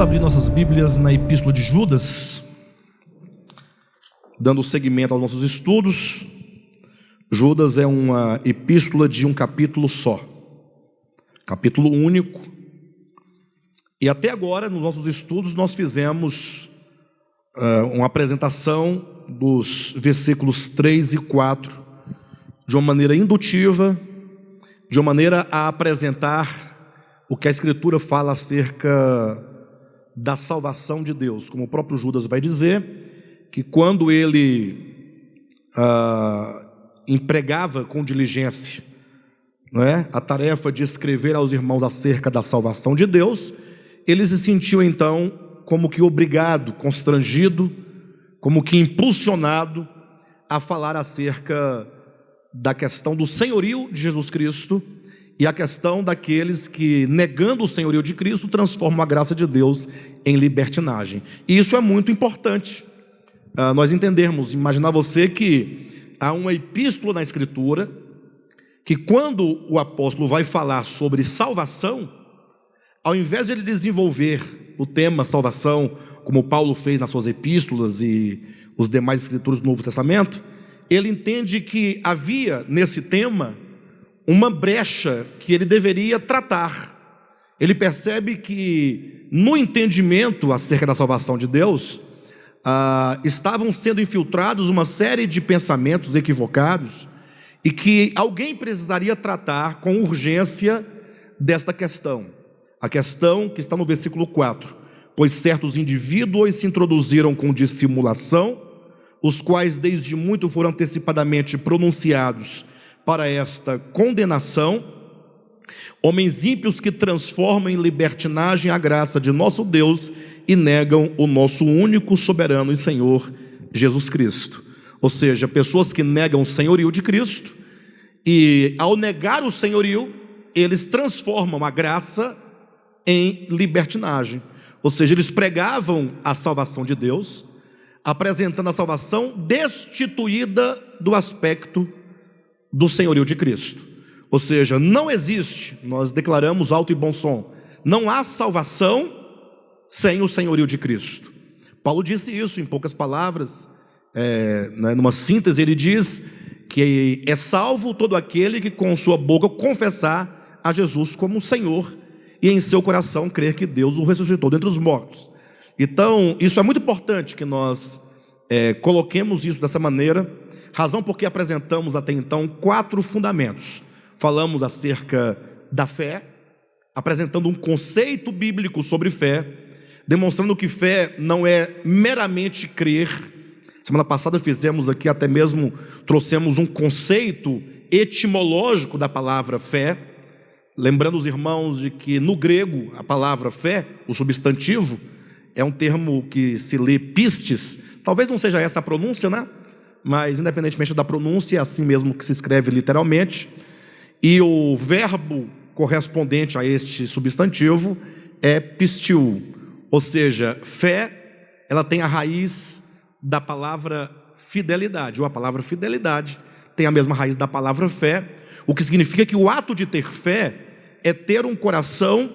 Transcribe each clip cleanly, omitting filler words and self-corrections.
Vamos abrir nossas Bíblias na Epístola de Judas, dando seguimento aos nossos estudos. Judas é uma epístola de um capítulo só, capítulo único. E até agora, nos nossos estudos, nós fizemos uma apresentação dos versículos 3 e 4, de uma maneira indutiva, de uma maneira a apresentar o que a Escritura fala acerca da salvação de Deus. Como o próprio Judas vai dizer, que quando ele empregava com diligência, não é, a tarefa de escrever aos irmãos acerca da salvação de Deus, ele se sentiu então como que obrigado, constrangido, como que impulsionado a falar acerca da questão do senhorio de Jesus Cristo e a questão daqueles que, negando o senhorio de Cristo, transformam a graça de Deus em libertinagem. E isso é muito importante, nós entendermos, imaginar você que há uma epístola na Escritura, que quando o apóstolo vai falar sobre salvação, ao invés de ele desenvolver o tema salvação, como Paulo fez nas suas epístolas e os demais escrituras do Novo Testamento, ele entende que havia nesse tema uma brecha que ele deveria tratar. Ele percebe que no entendimento acerca da salvação de Deus, estavam sendo infiltrados uma série de pensamentos equivocados e que alguém precisaria tratar com urgência desta questão. A questão que está no versículo 4: pois certos indivíduos se introduziram com dissimulação, os quais desde muito foram antecipadamente pronunciados para esta condenação, homens ímpios que transformam em libertinagem a graça de nosso Deus e negam o nosso único soberano e Senhor Jesus Cristo. Ou seja, pessoas que negam o senhorio de Cristo, e ao negar o senhorio, eles transformam a graça em libertinagem. Ou seja, eles pregavam a salvação de Deus, apresentando a salvação destituída do aspecto do senhorio de Cristo. Ou seja, não existe, nós declaramos alto e bom som, não há salvação sem o senhorio de Cristo. Paulo disse isso em poucas palavras, numa síntese ele diz que é salvo todo aquele que com sua boca confessar a Jesus como Senhor e em seu coração crer que Deus o ressuscitou dentre os mortos. Então, isso é muito importante que nós coloquemos isso dessa maneira, razão porque apresentamos até então 4 fundamentos. Falamos acerca da fé, apresentando um conceito bíblico sobre fé, demonstrando que fé não é meramente crer. Semana passada fizemos aqui, até mesmo trouxemos um conceito etimológico da palavra fé, lembrando os irmãos de que no grego a palavra fé, o substantivo, é um termo que se lê pistes, talvez não seja essa a pronúncia, né? Mas independentemente da pronúncia, é assim mesmo que se escreve literalmente, e o verbo correspondente a este substantivo é pistiu, ou seja, fé, ela tem a raiz da palavra fidelidade, ou a palavra fidelidade tem a mesma raiz da palavra fé, o que significa que o ato de ter fé é ter um coração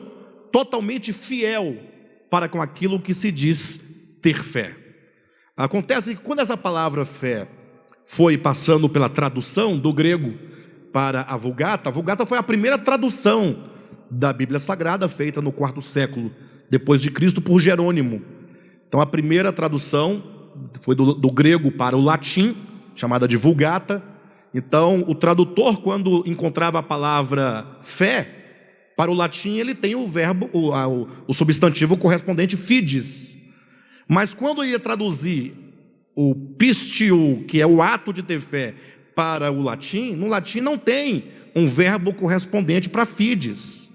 totalmente fiel para com aquilo que se diz ter fé. Acontece que quando essa palavra fé foi passando pela tradução do grego para a Vulgata foi a primeira tradução da Bíblia Sagrada, feita no 4º século depois de Cristo por Jerônimo. Então a primeira tradução foi do grego para o latim, chamada de Vulgata. Então o tradutor, quando encontrava a palavra fé, para o latim ele tem o verbo, o substantivo correspondente fides. Mas quando ia traduzir o pistiu, que é o ato de ter fé, para o latim, no latim não tem um verbo correspondente para fides.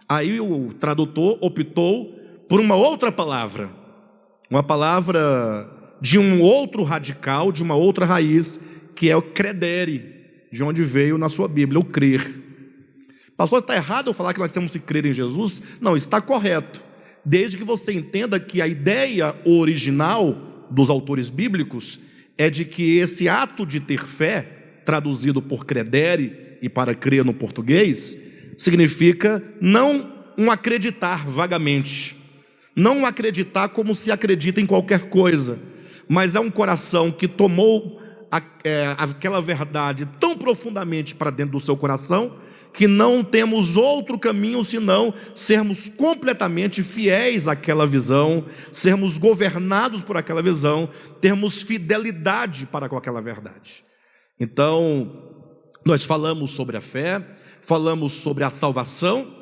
Aí o tradutor optou por uma outra palavra, uma palavra de um outro radical, de uma outra raiz, que é o credere, de onde veio na sua Bíblia, o crer. Pastor, está errado eu falar que nós temos que crer em Jesus? Não, está correto, desde que você entenda que a ideia original dos autores bíblicos é de que esse ato de ter fé, traduzido por credere e para crer no português, significa não um acreditar vagamente, Não acreditar como se acredita em qualquer coisa, mas é um coração que tomou aquela verdade tão profundamente para dentro do seu coração, que não temos outro caminho senão sermos completamente fiéis àquela visão, sermos governados por aquela visão, termos fidelidade para com aquela verdade. Então, nós falamos sobre a fé, falamos sobre a salvação,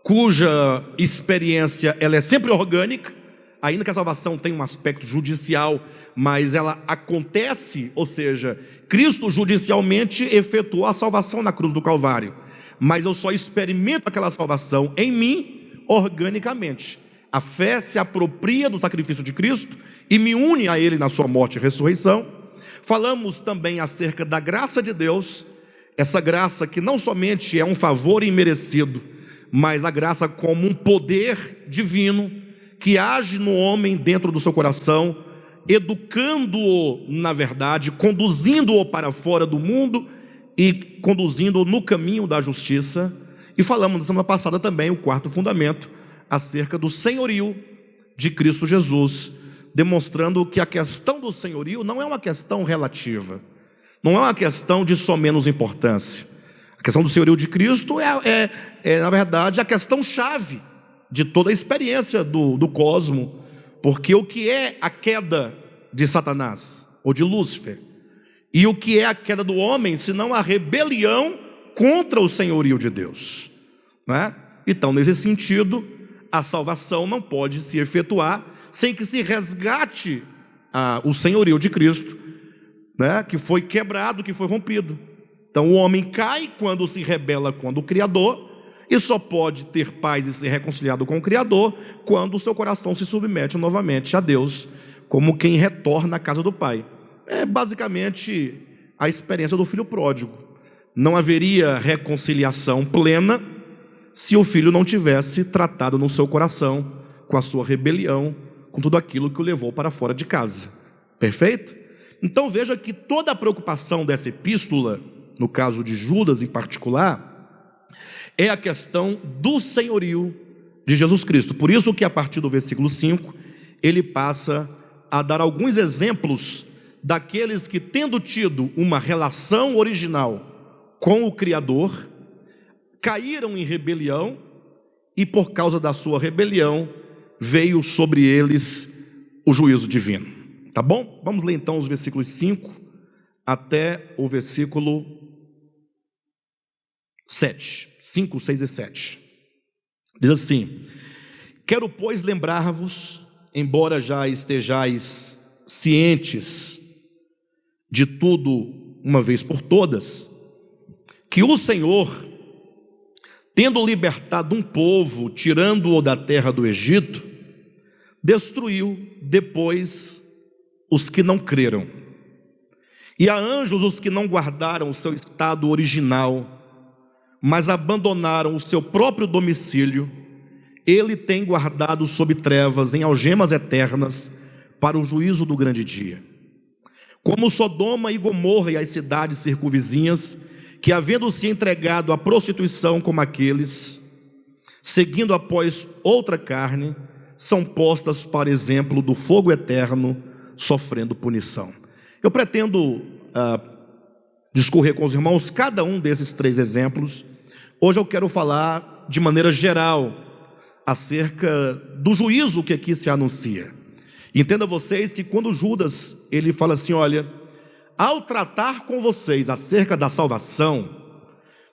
cuja experiência ela é sempre orgânica, ainda que a salvação tenha um aspecto judicial, mas ela acontece, ou seja, Cristo judicialmente efetuou a salvação na cruz do Calvário, mas eu só experimento aquela salvação em mim organicamente. A fé se apropria do sacrifício de Cristo e me une a Ele na sua morte e ressurreição. Falamos também acerca da graça de Deus, essa graça que não somente é um favor imerecido, mas a graça como um poder divino que age no homem dentro do seu coração, educando-o na verdade, conduzindo-o para fora do mundo e conduzindo-o no caminho da justiça. E falamos na semana passada também o quarto fundamento, acerca do senhorio de Cristo Jesus, demonstrando que a questão do senhorio não é uma questão relativa, não é uma questão de só menos importância. A questão do senhorio de Cristo na verdade, a questão chave de toda a experiência do cosmo, porque o que é a queda de Satanás, ou de Lúcifer, e o que é a queda do homem, senão a rebelião contra o senhorio de Deus, né? Então, nesse sentido, a salvação não pode se efetuar sem que se resgate o senhorio de Cristo, né? Que foi quebrado, que foi rompido. Então o homem cai quando se rebela contra o Criador, e só pode ter paz e ser reconciliado com o Criador quando o seu coração se submete novamente a Deus, como quem retorna à casa do Pai. É basicamente a experiência do filho pródigo. Não haveria reconciliação plena se o filho não tivesse tratado no seu coração com a sua rebelião, com tudo aquilo que o levou para fora de casa. Perfeito? Então veja que toda a preocupação dessa epístola, no caso de Judas em particular, é a questão do senhorio de Jesus Cristo. Por isso que a partir do versículo 5, ele passa a dar alguns exemplos daqueles que, tendo tido uma relação original com o Criador, caíram em rebelião, e por causa da sua rebelião veio sobre eles o juízo divino. Tá bom? Vamos ler então os versículos 5 até o versículo 7, 5, 6 e 7. Diz assim: quero, pois, lembrar-vos, embora já estejais cientes de tudo uma vez por todas, que o Senhor, tendo libertado um povo, tirando-o da terra do Egito, destruiu depois os que não creram, e a anjos os que não guardaram o seu estado original, mas abandonaram o seu próprio domicílio. Ele tem guardado sob trevas, em algemas eternas, para o juízo do grande dia. Como Sodoma e Gomorra e as cidades circunvizinhas, que havendo se entregado à prostituição como aqueles, seguindo após outra carne, são postas para exemplo do fogo eterno, sofrendo punição. Eu pretendo discorrer com os irmãos cada um desses 3 exemplos. Hoje eu quero falar de maneira geral acerca do juízo que aqui se anuncia. Entenda vocês que quando Judas ele fala assim: olha, ao tratar com vocês acerca da salvação,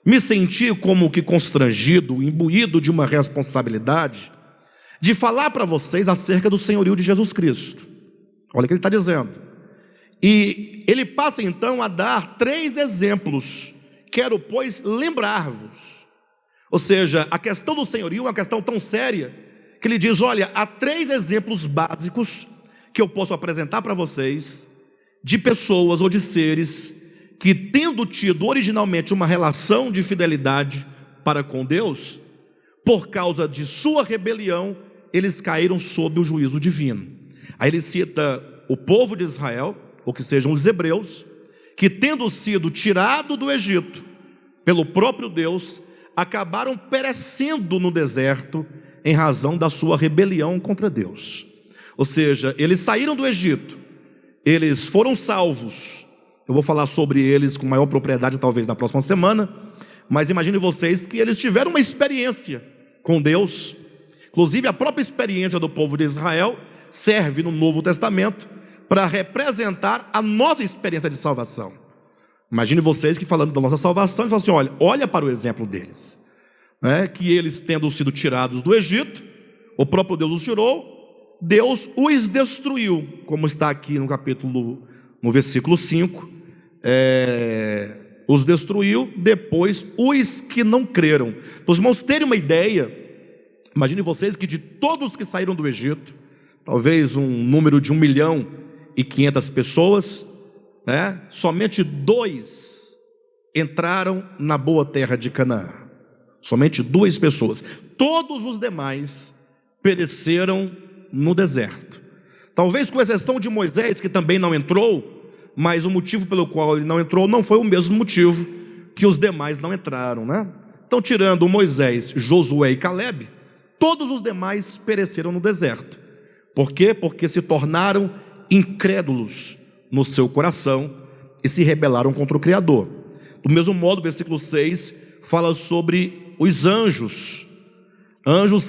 me senti como que constrangido, imbuído de uma responsabilidade de falar para vocês acerca do senhorio de Jesus Cristo. Olha o que ele está dizendo. E ele passa então a dar 3 exemplos. Quero, pois, lembrar-vos. Ou seja, a questão do senhorio é uma questão tão séria que ele diz: olha, há 3 exemplos básicos que eu posso apresentar para vocês de pessoas ou de seres que, tendo tido originalmente uma relação de fidelidade para com Deus, por causa de sua rebelião, eles caíram sob o juízo divino. Aí ele cita o povo de Israel, ou que sejam os hebreus, que, tendo sido tirado do Egito pelo próprio Deus, acabaram perecendo no deserto, em razão da sua rebelião contra Deus. Ou seja, eles saíram do Egito, eles foram salvos. Eu vou falar sobre eles com maior propriedade talvez na próxima semana, mas imagine vocês que eles tiveram uma experiência com Deus. Inclusive a própria experiência do povo de Israel serve no Novo Testamento para representar a nossa experiência de salvação. Imagine vocês que, falando da nossa salvação, eles falam assim: olha para o exemplo deles, que eles, tendo sido tirados do Egito, o próprio Deus os tirou, Deus os destruiu, como está aqui no versículo 5, os destruiu, depois os que não creram. Para os irmãos terem uma ideia, imagine vocês que de todos que saíram do Egito, talvez um número de 1.500.000 pessoas, somente 2 entraram na boa terra de Canaã. Somente 2 pessoas. Todos os demais pereceram no deserto. Talvez com exceção de Moisés, que também não entrou, mas o motivo pelo qual ele não entrou não foi o mesmo motivo que os demais não entraram, Então, tirando Moisés, Josué e Calebe, todos os demais pereceram no deserto. Por quê? Porque se tornaram incrédulos no seu coração e se rebelaram contra o Criador. Do mesmo modo, o versículo 6 fala sobre os anjos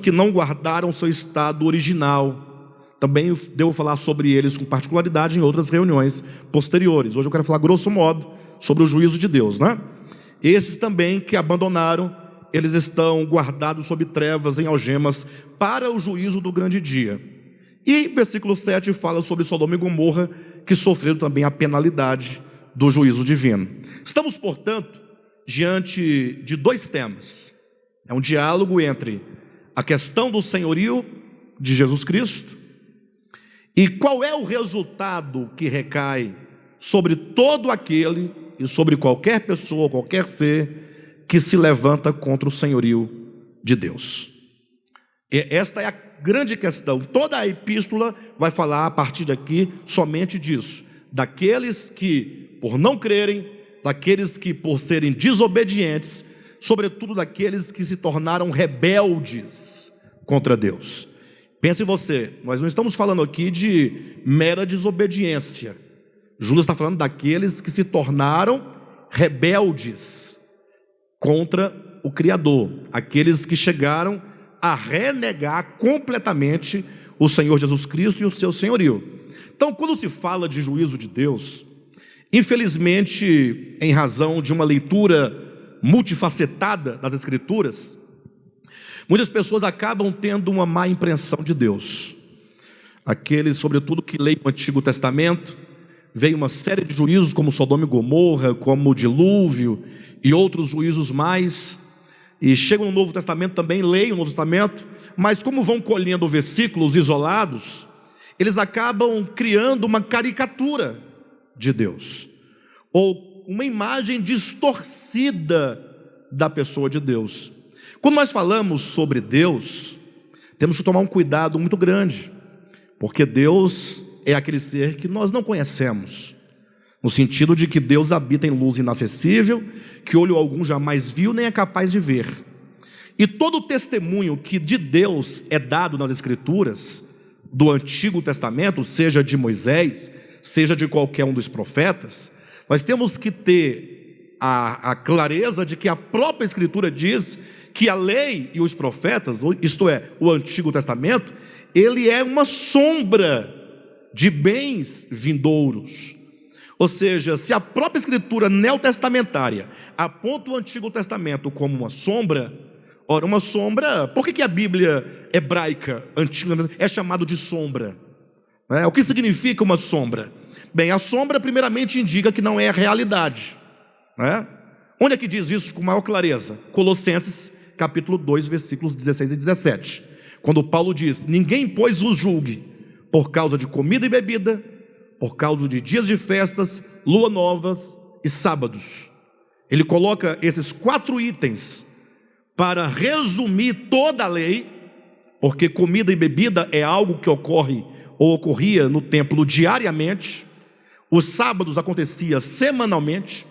que não guardaram seu estado original. Também devo falar sobre eles com particularidade em outras reuniões posteriores. Hoje eu quero falar grosso modo sobre o juízo de Deus, Esses também que abandonaram, eles estão guardados sob trevas em algemas para o juízo do grande dia. E versículo 7 fala sobre Sodoma e Gomorra, que sofreram também a penalidade do juízo divino. Estamos, portanto, diante de 2 temas. É um diálogo entre a questão do senhorio de Jesus Cristo e qual é o resultado que recai sobre todo aquele e sobre qualquer pessoa, qualquer ser que se levanta contra o senhorio de Deus. E esta é a grande questão. Toda a epístola vai falar a partir daqui somente disso: daqueles que por não crerem, daqueles que por serem desobedientes, sobretudo daqueles que se tornaram rebeldes contra Deus. Pense você, nós não estamos falando aqui de mera desobediência. Judas está falando daqueles que se tornaram rebeldes contra o Criador, aqueles que chegaram a renegar completamente o Senhor Jesus Cristo e o seu senhorio. Então, quando se fala de juízo de Deus, infelizmente, em razão de uma leitura multifacetada das Escrituras, muitas pessoas acabam tendo uma má impressão de Deus. Aqueles, sobretudo, que leem o Antigo Testamento, veem uma série de juízos como Sodoma e Gomorra, como o dilúvio e outros juízos mais, e chegam no Novo Testamento também, leem o Novo Testamento, mas como vão colhendo versículos isolados, eles acabam criando uma caricatura de Deus, ou uma imagem distorcida da pessoa de Deus. Quando nós falamos sobre Deus, temos que tomar um cuidado muito grande, porque Deus é aquele ser que nós não conhecemos, no sentido de que Deus habita em luz inacessível, que olho algum jamais viu, nem é capaz de ver. E todo o testemunho que de Deus é dado nas Escrituras, do Antigo Testamento, seja de Moisés, seja de qualquer um dos profetas, nós temos que ter a clareza de que a própria Escritura diz que a lei e os profetas, isto é, o Antigo Testamento, ele é uma sombra de bens vindouros. Ou seja, se a própria Escritura neotestamentária aponta o Antigo Testamento como uma sombra, ora, uma sombra, por que a Bíblia hebraica antiga é chamada de sombra? O que significa uma sombra? Bem, a sombra primeiramente indica que não é a realidade. Onde é que diz isso com maior clareza? Colossenses capítulo 2, versículos 16 e 17, quando Paulo diz: ninguém, pois, vos julgue por causa de comida e bebida, por causa de dias de festas, lua novas e sábados. Ele coloca esses 4 itens para resumir toda a lei, porque comida e bebida é algo que ocorre ou ocorria no templo diariamente, os sábados acontecia semanalmente,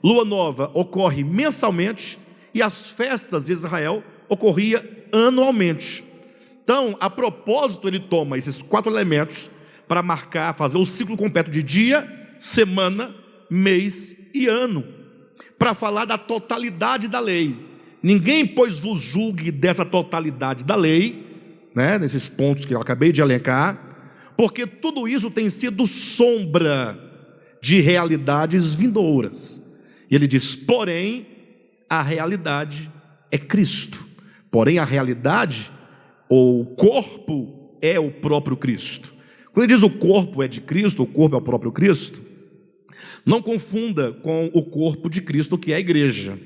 lua nova ocorre mensalmente e as festas de Israel ocorria anualmente. Então, a propósito, ele toma esses 4 elementos para marcar, fazer o ciclo completo de dia, semana, mês e ano, para falar da totalidade da lei. Ninguém, pois, vos julgue dessa totalidade da lei, né, nesses pontos que eu acabei de elencar, porque tudo isso tem sido sombra de realidades vindouras. E ele diz, porém, a realidade é Cristo. Porém, a realidade, ou o corpo, é o próprio Cristo. Quando ele diz o corpo é de Cristo, o corpo é o próprio Cristo, não confunda com o corpo de Cristo, que é a igreja.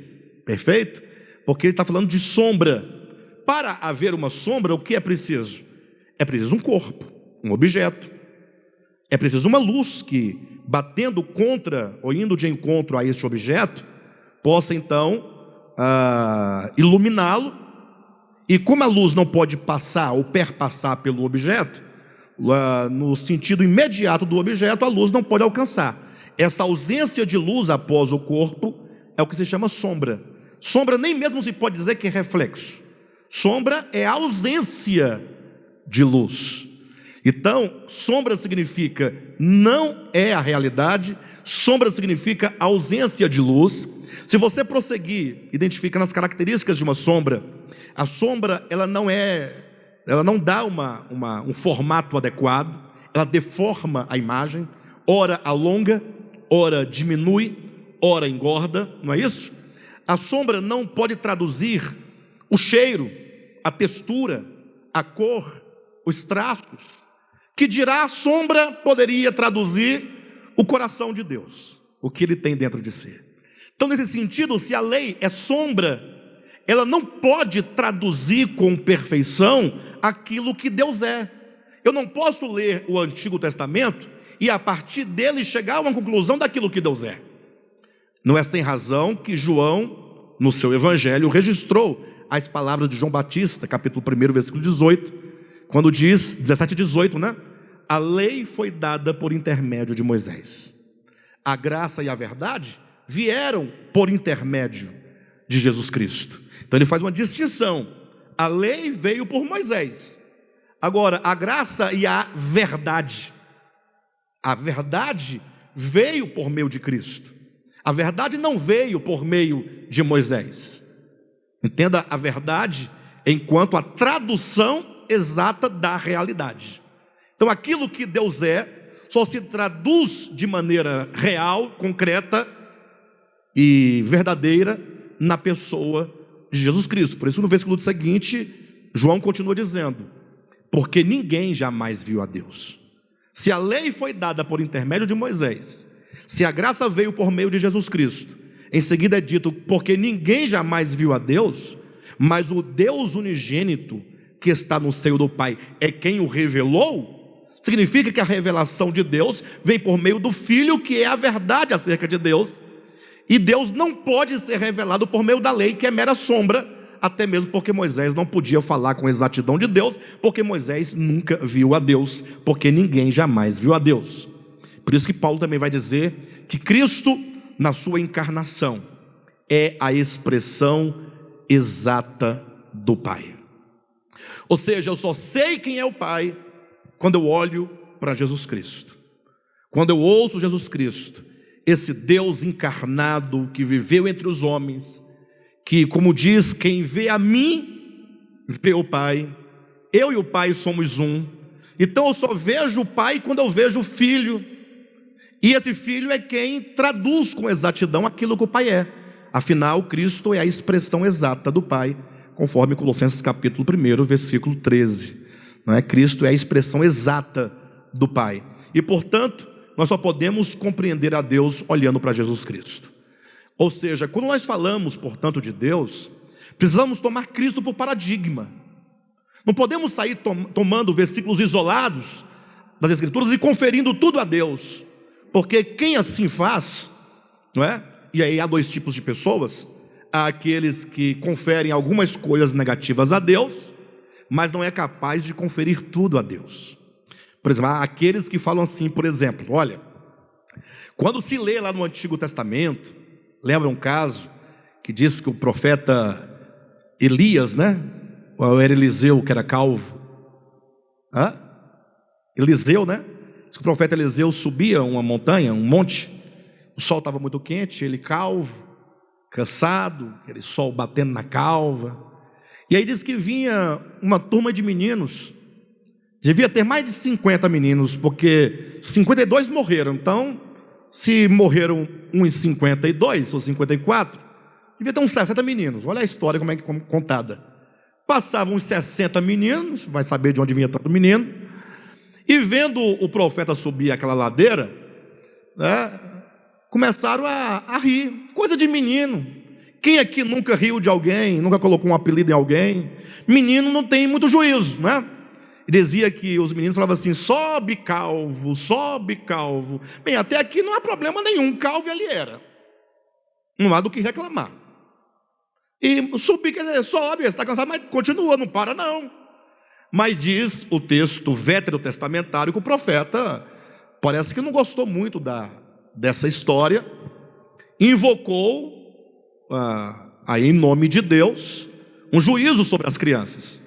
Perfeito? Porque ele está falando de sombra. Para haver uma sombra, o que é preciso? É preciso um corpo, um objeto. É preciso uma luz que, batendo contra ou indo de encontro a este objeto, possa então iluminá-lo. E como a luz não pode passar ou perpassar pelo objeto, no sentido imediato do objeto, a luz não pode alcançar. Essa ausência de luz após o corpo é o que se chama sombra. Sombra nem mesmo se pode dizer que é reflexo. Sombra é a ausência de luz. Então, sombra significa não é a realidade, sombra significa ausência de luz. Se você prosseguir identificando as características de uma sombra, a sombra ela não dá um formato adequado, ela deforma a imagem, ora alonga, ora diminui, ora engorda, não é isso? A sombra não pode traduzir o cheiro, a textura, a cor, os traços. Que dirá a sombra poderia traduzir o coração de Deus, o que ele tem dentro de si. Então, nesse sentido, se a lei é sombra, ela não pode traduzir com perfeição aquilo que Deus é. Eu não posso ler o Antigo Testamento e a partir dele chegar a uma conclusão daquilo que Deus é. Não é sem razão que João, no seu evangelho, registrou as palavras de João Batista, capítulo 1, versículo 18, quando diz, 17 e 18, né? A lei foi dada por intermédio de Moisés. A graça e a verdade vieram por intermédio de Jesus Cristo. Então ele faz uma distinção. A lei veio por Moisés. Agora, a graça e a verdade veio por meio de Cristo. A verdade não veio por meio de Moisés. Entenda a verdade enquanto a tradução exata da realidade. Então aquilo que Deus é só se traduz de maneira real, concreta e verdadeira na pessoa de Jesus Cristo. Por isso no versículo seguinte, João continua dizendo, porque ninguém jamais viu a Deus. Se a lei foi dada por intermédio de Moisés, se a graça veio por meio de Jesus Cristo, em seguida é dito, porque ninguém jamais viu a Deus, mas o Deus unigênito que está no seio do Pai é quem o revelou. Significa que a revelação de Deus vem por meio do Filho, que é a verdade acerca de Deus. E Deus não pode ser revelado por meio da lei, que é mera sombra, até mesmo porque Moisés não podia falar com exatidão de Deus, porque Moisés nunca viu a Deus, porque ninguém jamais viu a Deus. Por isso que Paulo também vai dizer que Cristo, na sua encarnação, é a expressão exata do Pai. Ou seja, eu só sei quem é o Pai quando eu olho para Jesus Cristo, quando eu ouço Jesus Cristo, esse Deus encarnado que viveu entre os homens, que, como diz, quem vê a mim, vê o Pai. Eu e o Pai somos um. Então eu só vejo o Pai quando eu vejo o Filho, e esse Filho é quem traduz com exatidão aquilo que o Pai é. Afinal, Cristo é a expressão exata do Pai, conforme Colossenses capítulo 1, versículo 13. Não é? Cristo é a expressão exata do Pai. E, portanto, nós só podemos compreender a Deus olhando para Jesus Cristo. Ou seja, quando nós falamos, portanto, de Deus, precisamos tomar Cristo por paradigma. Não podemos sair tomando versículos isolados das Escrituras e conferindo tudo a Deus, porque quem assim faz, não é? E aí há dois tipos de pessoas: há aqueles que conferem algumas coisas negativas a Deus, mas não é capaz de conferir tudo a Deus. Por exemplo, há aqueles que falam assim, por exemplo, olha, quando se lê lá no Antigo Testamento, lembra um caso que diz que o profeta Elias, né? Ou era Eliseu que era calvo, Hã? Eliseu, né? Diz que o profeta Eliseu subia uma montanha, um monte. O sol estava muito quente, ele calvo, cansado, aquele sol batendo na calva. E aí diz que vinha uma turma de meninos. Devia ter mais de 50 meninos, porque 52 morreram. Então, se morreram uns 52 ou 54, devia ter uns 60 meninos. Olha a história como é que contada. Passavam uns 60 meninos, vai saber de onde vinha tanto menino, e vendo o profeta subir aquela ladeira, né, começaram a rir. Coisa de menino. Quem aqui nunca riu de alguém, nunca colocou um apelido em alguém? Menino não tem muito juízo, né? E dizia que os meninos falavam assim: sobe calvo, sobe calvo. Bem, até aqui não há problema nenhum, calvo ele era, não há do que reclamar. E subir, quer dizer, sobe, você está cansado, mas continua, não para não. Mas diz o texto veterotestamentário que o profeta parece que não gostou muito dessa história, invocou aí em nome de Deus um juízo sobre as crianças.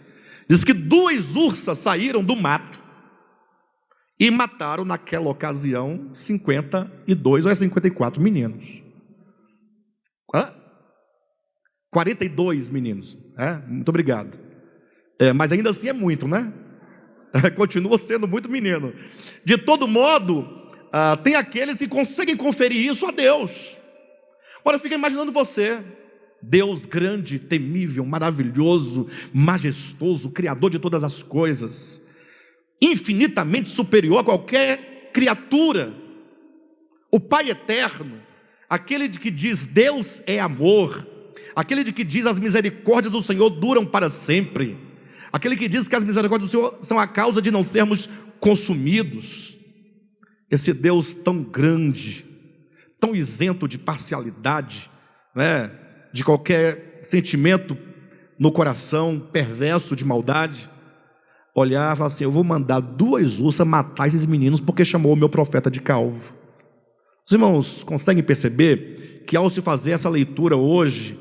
Diz que 2 ursas saíram do mato e mataram naquela ocasião 52 ou 54 meninos. 42 meninos. Muito obrigado. Mas ainda assim é muito, né? Continua sendo muito menino. De todo modo, tem aqueles que conseguem conferir isso a Deus. Agora fica imaginando você, Deus grande, temível, maravilhoso, majestoso, criador de todas as coisas, infinitamente superior a qualquer criatura, o Pai eterno, aquele de que diz Deus é amor, aquele de que diz as misericórdias do Senhor duram para sempre, aquele que diz que as misericórdias do Senhor são a causa de não sermos consumidos. Esse Deus tão grande, tão isento de parcialidade, né, de qualquer sentimento no coração perverso de maldade, olhar e falar assim: eu vou mandar 2 ursas matar esses meninos porque chamou o meu profeta de calvo. Os irmãos conseguem perceber que ao se fazer essa leitura hoje,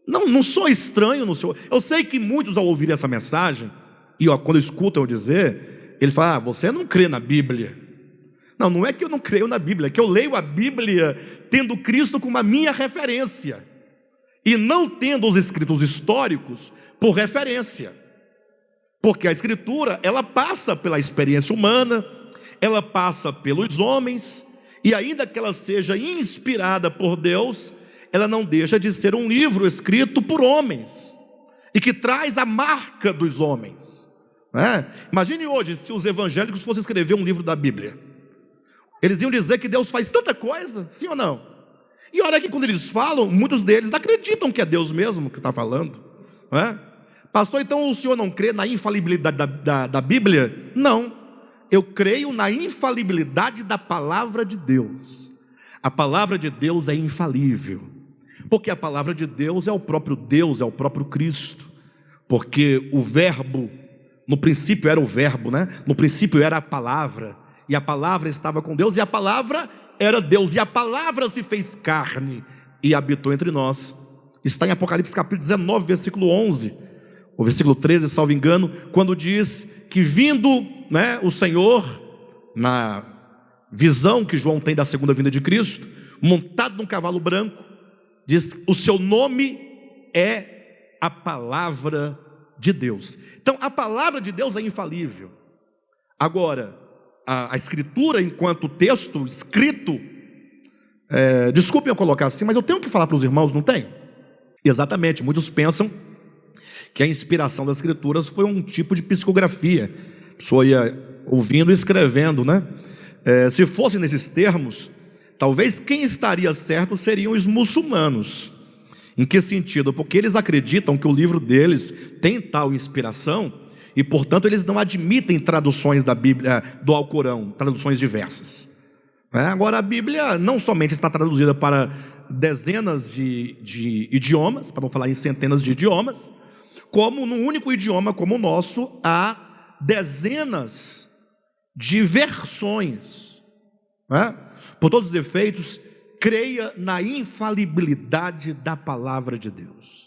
não sou estranho no seu. Eu sei que muitos ao ouvirem essa mensagem, e quando escutam eu dizer, eles falam: você não crê na Bíblia. Não é que eu não creio na Bíblia, é que eu leio a Bíblia tendo Cristo como a minha referência, e não tendo os escritos históricos por referência, porque a Escritura, ela passa pela experiência humana, ela passa pelos homens, e ainda que ela seja inspirada por Deus, ela não deixa de ser um livro escrito por homens, e que traz a marca dos homens, né? Imagine hoje, se os evangélicos fossem escrever um livro da Bíblia, eles iam dizer que Deus faz tanta coisa, sim ou não? E olha que quando eles falam, muitos deles acreditam que é Deus mesmo que está falando, né? Pastor, então o senhor não crê na infalibilidade da Bíblia? Não, eu creio na infalibilidade da palavra de Deus. A palavra de Deus é infalível, porque a palavra de Deus é o próprio Deus, é o próprio Cristo, porque o verbo, no princípio era o verbo, né? No princípio era a palavra, e a palavra estava com Deus, e a palavra era Deus, e a palavra se fez carne e habitou entre nós. Está em Apocalipse capítulo 19, versículo 11, o versículo 13, salvo engano, quando diz que vindo, né, o Senhor, na visão que João tem da segunda vinda de Cristo, montado num cavalo branco, diz: o seu nome é a palavra de Deus. Então a palavra de Deus é infalível. Agora, a Escritura enquanto texto escrito, desculpem eu colocar assim, mas eu tenho que falar para os irmãos, não tem? Exatamente, muitos pensam que a inspiração das Escrituras foi um tipo de psicografia, a pessoa ia ouvindo e escrevendo, né? Se fosse nesses termos, talvez quem estaria certo seriam os muçulmanos. Em que sentido? Porque eles acreditam que o livro deles tem tal inspiração, e portanto eles não admitem traduções da Bíblia, do Alcorão, traduções diversas. Agora a Bíblia não somente está traduzida para dezenas de idiomas, para não falar em centenas de idiomas, como num único idioma como o nosso, há dezenas de versões. Por todos os efeitos, creia na infalibilidade da palavra de Deus.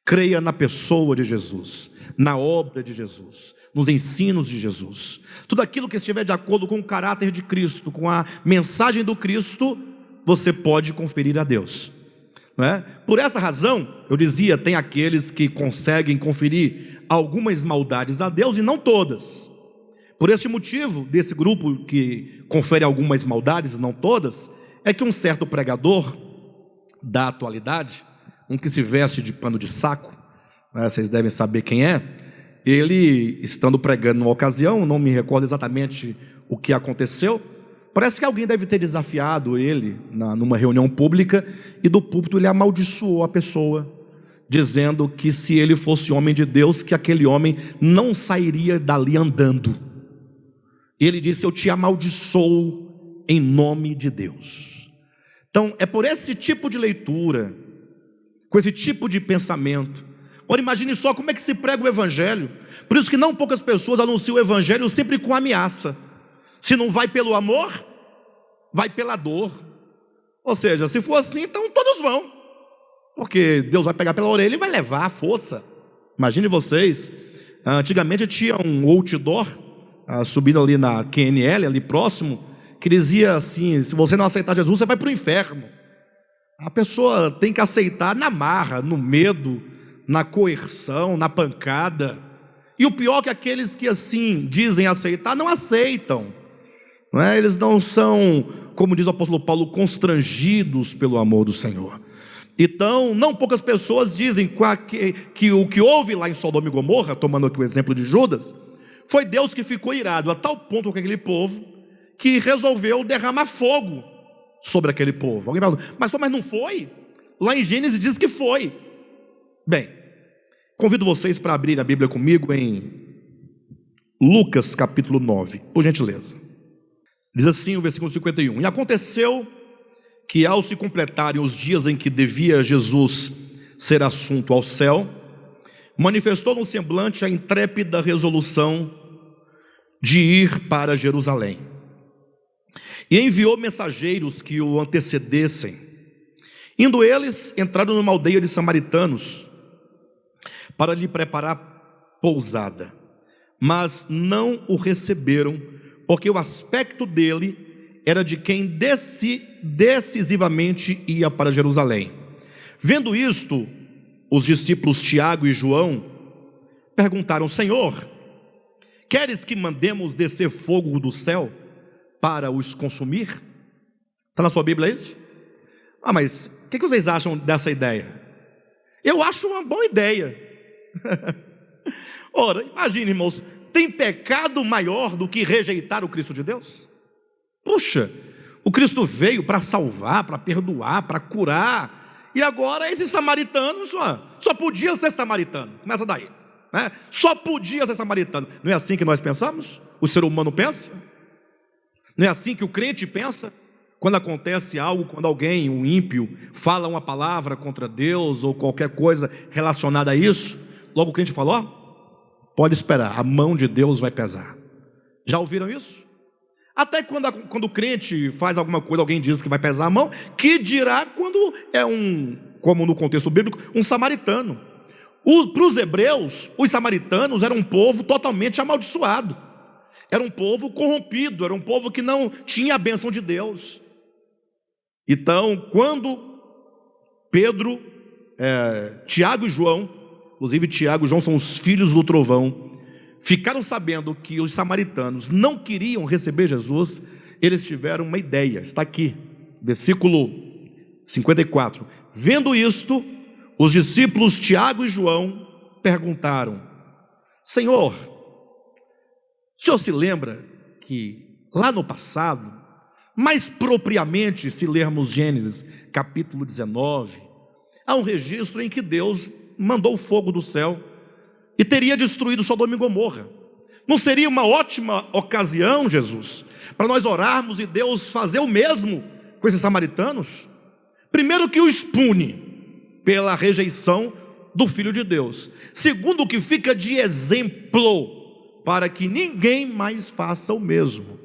Creia na pessoa de Jesus, na obra de Jesus, nos ensinos de Jesus. Tudo aquilo que estiver de acordo com o caráter de Cristo, com a mensagem do Cristo, você pode conferir a Deus, não é? Por essa razão, eu dizia, tem aqueles que conseguem conferir algumas maldades a Deus e não todas. Por esse motivo, desse grupo que confere algumas maldades e não todas, é que um certo pregador da atualidade, um que se veste de pano de saco, né, vocês devem saber quem é, ele, estando pregando numa ocasião, não me recordo exatamente o que aconteceu, parece que alguém deve ter desafiado ele numa reunião pública, e do púlpito ele amaldiçoou a pessoa, dizendo que se ele fosse homem de Deus, que aquele homem não sairia dali andando. Ele disse: eu te amaldiçoo em nome de Deus. Então é por esse tipo de leitura, com esse tipo de pensamento. Ora, imagine só como é que se prega o Evangelho. Por isso que não poucas pessoas anunciam o Evangelho sempre com ameaça. Se não vai pelo amor, vai pela dor. Ou seja, se for assim, então todos vão, porque Deus vai pegar pela orelha e vai levar a força. Imagine vocês, antigamente tinha um outdoor subindo ali na QNL, ali próximo, que dizia assim: se você não aceitar Jesus, você vai para o inferno. A pessoa tem que aceitar na marra, no medo, na coerção, na pancada. E o pior é que aqueles que assim dizem aceitar, não aceitam, não é? Eles não são, como diz o apóstolo Paulo, constrangidos pelo amor do Senhor. Então, não poucas pessoas dizem que o que houve lá em Sodoma e Gomorra, tomando aqui o exemplo de Judas, foi Deus que ficou irado a tal ponto com aquele povo, que resolveu derramar fogo sobre aquele povo. Alguém fala: mas não foi? Lá em Gênesis diz que foi. Bem, convido vocês para abrir a Bíblia comigo em Lucas capítulo 9, por gentileza. Diz assim o versículo 51: e aconteceu que, ao se completarem os dias em que devia Jesus ser assunto ao céu, manifestou no semblante a intrépida resolução de ir para Jerusalém, e enviou mensageiros que o antecedessem. Indo eles, entraram numa aldeia de samaritanos para lhe preparar pousada, mas não o receberam, porque o aspecto dele era de quem decisivamente ia para Jerusalém. Vendo isto, os discípulos Tiago e João perguntaram: Senhor, queres que mandemos descer fogo do céu para os consumir? Está na sua Bíblia isso? Mas o que vocês acham dessa ideia? Eu acho uma boa ideia. Ora, imagine, irmãos, tem pecado maior do que rejeitar o Cristo de Deus? Puxa, o Cristo veio para salvar, para perdoar, para curar, e agora esses samaritanos só podiam ser samaritano. Começa daí, né? Só podia ser samaritano. Não é assim que nós pensamos? O ser humano pensa? Não é assim que o crente pensa? Quando acontece algo, quando alguém, um ímpio, fala uma palavra contra Deus ou qualquer coisa relacionada a isso, logo o crente fala: pode esperar, a mão de Deus vai pesar. Já ouviram isso? Até quando o crente faz alguma coisa, alguém diz que vai pesar a mão, que dirá quando é como no contexto bíblico, um samaritano. Para os hebreus, os samaritanos eram um povo totalmente amaldiçoado, era um povo corrompido, era um povo que não tinha a bênção de Deus. Então, quando Pedro, Tiago e João, inclusive Tiago e João são os filhos do trovão, ficaram sabendo que os samaritanos não queriam receber Jesus, eles tiveram uma ideia. Está aqui, versículo 54. Vendo isto, os discípulos Tiago e João perguntaram: Senhor, o senhor se lembra que lá no passado, mais propriamente se lermos Gênesis capítulo 19, há um registro em que Deus mandou fogo do céu e teria destruído Sodoma e Gomorra. Não seria uma ótima ocasião, Jesus, para nós orarmos e Deus fazer o mesmo com esses samaritanos? Primeiro, que o expune pela rejeição do Filho de Deus. Segundo, que fica de exemplo para que ninguém mais faça o mesmo.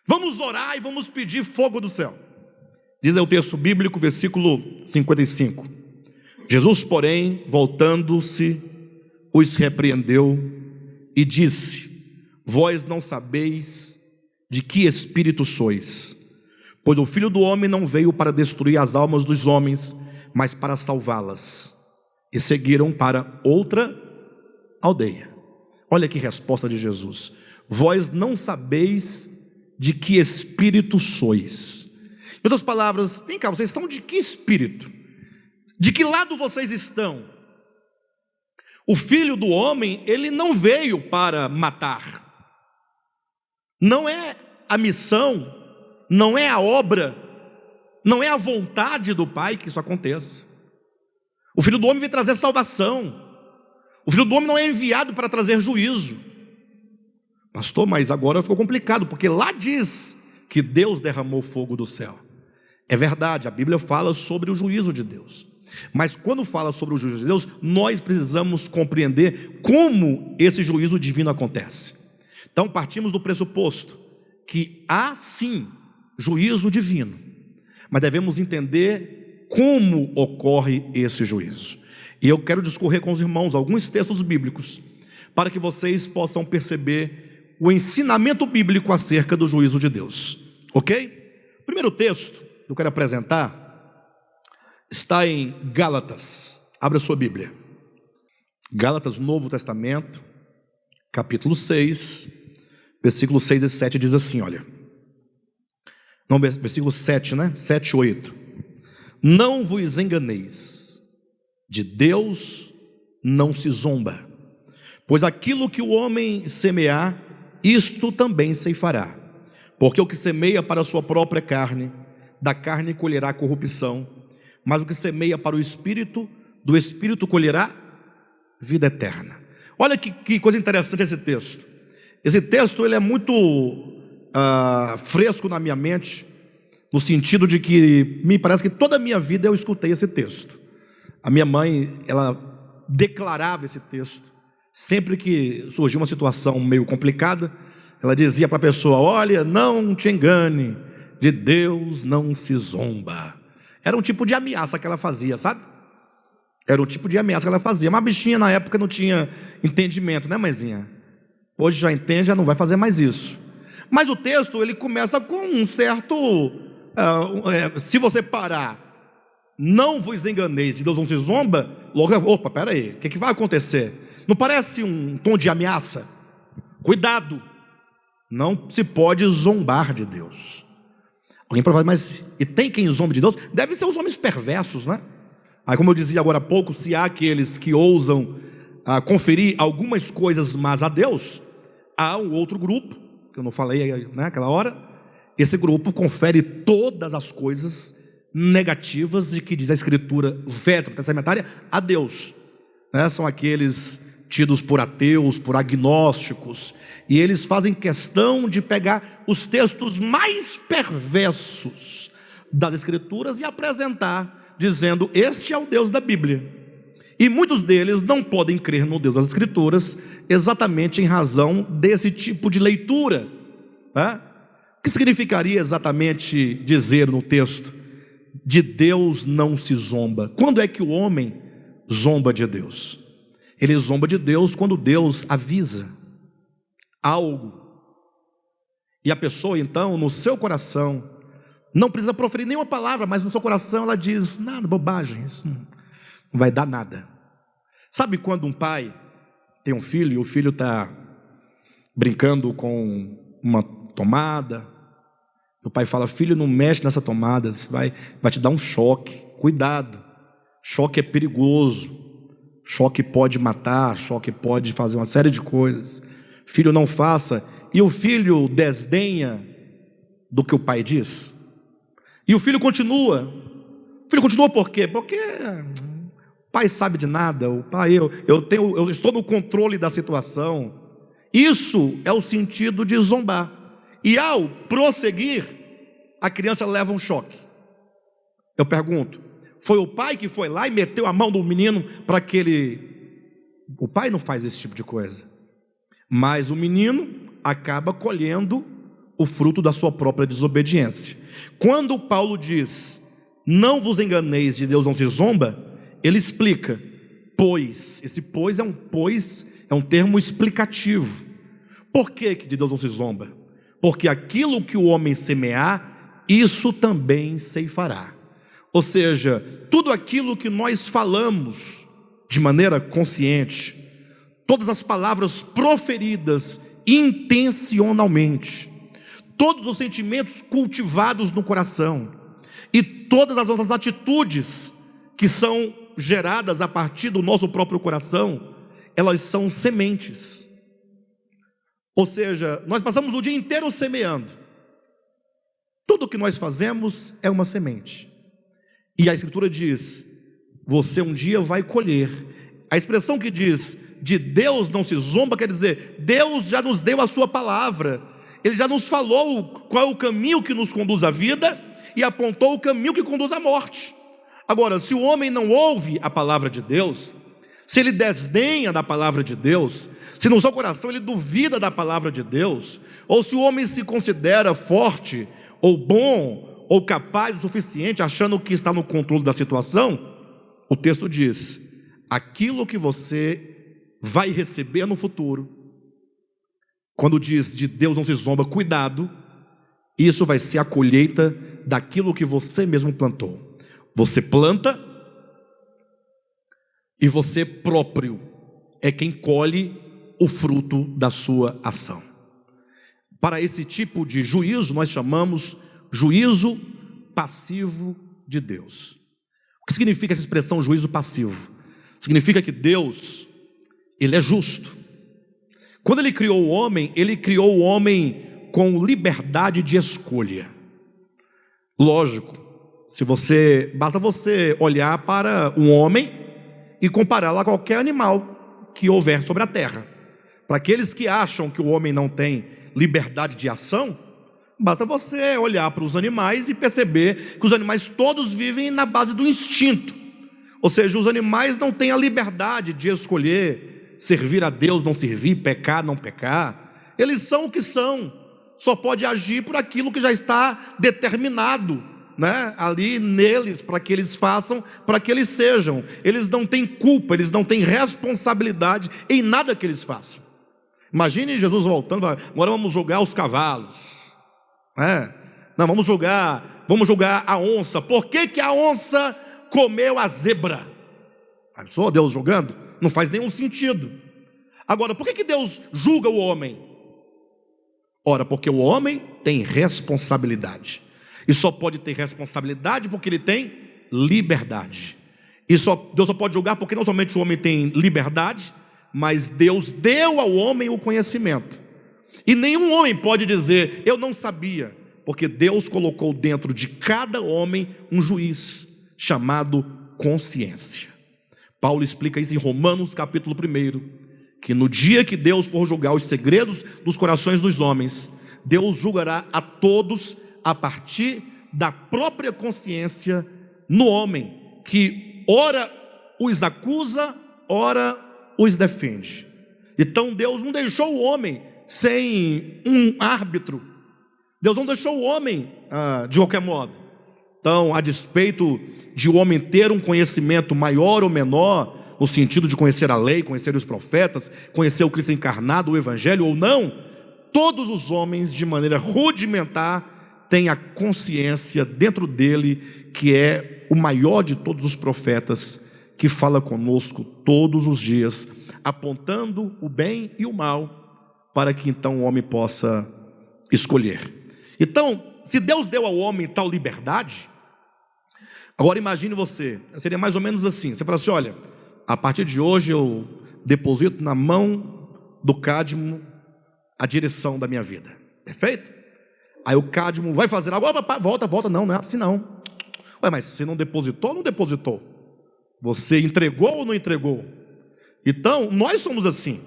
Vamos orar e vamos pedir fogo do céu. Diz aí o texto bíblico, versículo 55. Jesus, porém, voltando-se, os repreendeu, e disse: vós não sabeis de que espírito sois, pois o Filho do Homem não veio para destruir as almas dos homens, mas para salvá-las. E seguiram para outra aldeia. Olha que resposta de Jesus: vós não sabeis de que espírito sois. Em outras palavras, vem cá, vocês estão de que espírito? De que lado vocês estão? O Filho do Homem, ele não veio para matar. Não é a missão, não é a obra, não é a vontade do Pai que isso aconteça. O Filho do Homem veio trazer salvação. O Filho do Homem não é enviado para trazer juízo. Pastor, mas agora ficou complicado, porque lá diz que Deus derramou fogo do céu. É verdade, a Bíblia fala sobre o juízo de Deus. Mas quando fala sobre o juízo de Deus, nós precisamos compreender como esse juízo divino acontece. Então partimos do pressuposto que há sim juízo divino, mas devemos entender como ocorre esse juízo. E eu quero discorrer com os irmãos alguns textos bíblicos, para que vocês possam perceber o ensinamento bíblico acerca do juízo de Deus. Ok? O primeiro texto que eu quero apresentar está em Gálatas. Abra a sua Bíblia. Gálatas, Novo Testamento, capítulo 6, versículos 6 e 7 diz assim, olha. Não, versículo 7, né? 7 e 8. Não vos enganeis, de Deus não se zomba, pois aquilo que o homem semear, isto também ceifará. Porque o que semeia para a sua própria carne, da carne colherá corrupção, mas o que semeia para o Espírito, do Espírito colherá vida eterna. Olha que coisa interessante esse texto. Esse texto ele é muito fresco na minha mente, no sentido de que me parece que toda a minha vida eu escutei esse texto. A minha mãe, ela declarava esse texto. Sempre que surgia uma situação meio complicada, ela dizia para a pessoa: olha, não te engane, de Deus não se zomba. Era um tipo de ameaça que ela fazia, sabe? Era um tipo de ameaça que ela fazia. Mas a bichinha na época não tinha entendimento, né, mãezinha? Hoje já entende, já não vai fazer mais isso. Mas o texto, ele começa com um certo... se você parar, não vos enganeis, de Deus não se zomba, logo, opa, peraí, o que vai acontecer? Não parece um tom de ameaça? Cuidado, não se pode zombar de Deus. Alguém pode falar, mas e tem quem zombe de Deus? Deve ser os homens perversos, né? Aí, como eu dizia agora há pouco, se há aqueles que ousam conferir algumas coisas más a Deus, há um outro grupo, que eu não falei naquela hora, esse grupo confere todas as coisas negativas de que diz a Escritura veterotestamentária a Deus, né? São aqueles tidos por ateus, por agnósticos, e eles fazem questão de pegar os textos mais perversos das Escrituras e apresentar, dizendo: este é o Deus da Bíblia. E muitos deles não podem crer no Deus das Escrituras exatamente em razão desse tipo de leitura, né? O que significaria exatamente dizer no texto: de Deus não se zomba? Quando é que o homem zomba de Deus? Ele zomba de Deus quando Deus avisa algo, e a pessoa então no seu coração não precisa proferir nenhuma palavra, mas no seu coração ela diz: nada, bobagem, isso não vai dar nada. Sabe quando um pai tem um filho e o filho está brincando com uma tomada, o pai fala: filho, não mexe nessa tomada, vai te dar um choque, cuidado, choque é perigoso, choque pode matar, choque pode fazer uma série de coisas, filho, não faça. E o filho desdenha do que o pai diz, e o filho continua. Por quê? Porque o pai sabe de nada, o pai, eu estou no controle da situação. Isso é o sentido de zombar. E ao prosseguir, a criança leva um choque. Eu pergunto: foi o pai que foi lá e meteu a mão do menino para que ele... O pai não faz esse tipo de coisa, mas o menino acaba colhendo o fruto da sua própria desobediência. Quando Paulo diz: não vos enganeis, de Deus não se zomba, ele explica: pois, esse pois é um pois é um termo explicativo. Por que de Deus não se zomba? Porque aquilo que o homem semear, isso também ceifará. Ou seja, tudo aquilo que nós falamos de maneira consciente, todas as palavras proferidas intencionalmente, todos os sentimentos cultivados no coração e todas as nossas atitudes que são geradas a partir do nosso próprio coração, elas são sementes. Ou seja, nós passamos o dia inteiro semeando. Tudo que nós fazemos é uma semente. E a Escritura diz: você um dia vai colher. A expressão que diz, de Deus não se zomba, quer dizer, Deus já nos deu a sua palavra. Ele já nos falou qual é o caminho que nos conduz à vida e apontou o caminho que conduz à morte. Agora, se o homem não ouve a palavra de Deus, se ele desdenha da palavra de Deus, se no seu coração ele duvida da palavra de Deus, ou se o homem se considera forte, ou bom, ou capaz o suficiente, achando que está no controle da situação, o texto diz: aquilo que você vai receber no futuro, quando diz de Deus não se zomba, cuidado, isso vai ser a colheita daquilo que você mesmo plantou. Você planta e você próprio é quem colhe o fruto da sua ação. Para esse tipo de juízo nós chamamos juízo passivo de Deus. O que significa essa expressão juízo passivo? Significa que Deus, Ele é justo. Quando Ele criou o homem com liberdade de escolha. Lógico, basta você olhar para um homem e compará-lo a qualquer animal que houver sobre a terra. Para aqueles que acham que o homem não tem liberdade de ação, basta você olhar para os animais e perceber que os animais todos vivem na base do instinto. Ou seja, os animais não têm a liberdade de escolher servir a Deus, não servir, pecar, não pecar. Eles são o que são, só pode agir por aquilo que já está determinado, né, ali neles, para que eles façam, para que eles sejam. Eles não têm culpa, eles não têm responsabilidade em nada que eles façam. Imagine Jesus voltando: agora vamos julgar os cavalos, não, vamos julgar a onça. Por que a onça comeu a zebra? Pensou Deus julgando? Não faz nenhum sentido. Agora, por que Deus julga o homem? Ora, porque o homem tem responsabilidade, e só pode ter responsabilidade porque ele tem liberdade. Deus só pode julgar porque não somente o homem tem liberdade, mas Deus deu ao homem o conhecimento. E nenhum homem pode dizer: eu não sabia, porque Deus colocou dentro de cada homem um juiz chamado consciência. Paulo explica isso em Romanos capítulo 1, que no dia que Deus for julgar os segredos dos corações dos homens, Deus julgará a todos a partir da própria consciência no homem, que ora os acusa, ora os defende. Então Deus não deixou o homem sem um árbitro. Deus não deixou o homem de qualquer modo. Então, a despeito de o homem ter um conhecimento maior ou menor, no sentido de conhecer a lei, conhecer os profetas, conhecer o Cristo encarnado, o Evangelho ou não, todos os homens, de maneira rudimentar, têm a consciência dentro dele, que é o maior de todos os profetas, que fala conosco todos os dias, apontando o bem e o mal, para que então o homem possa escolher. Então, se Deus deu ao homem tal liberdade, agora imagine você, seria mais ou menos assim: você fala assim, olha, a partir de hoje eu deposito na mão do Cadmo a direção da minha vida, perfeito? Aí o Cadmo vai fazer, agora volta, não é assim não. Ué, mas você não depositou ou não depositou? Você entregou ou não entregou? Então, nós somos assim.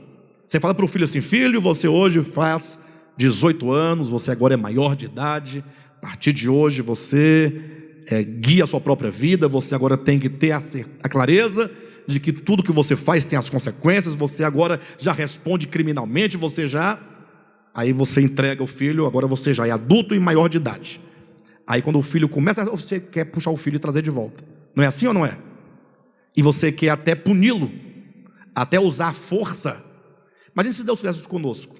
Você fala para o filho assim: filho, você hoje faz 18 anos, você agora é maior de idade, a partir de hoje você guia a sua própria vida, você agora tem que ter a clareza de que tudo que você faz tem as consequências, você agora já responde criminalmente, aí você entrega o filho, agora você já é adulto e maior de idade. Aí quando o filho começa, você quer puxar o filho e trazer de volta. Não é assim ou não é? E você quer até puni-lo, até usar força Imagina se Deus fizesse isso conosco.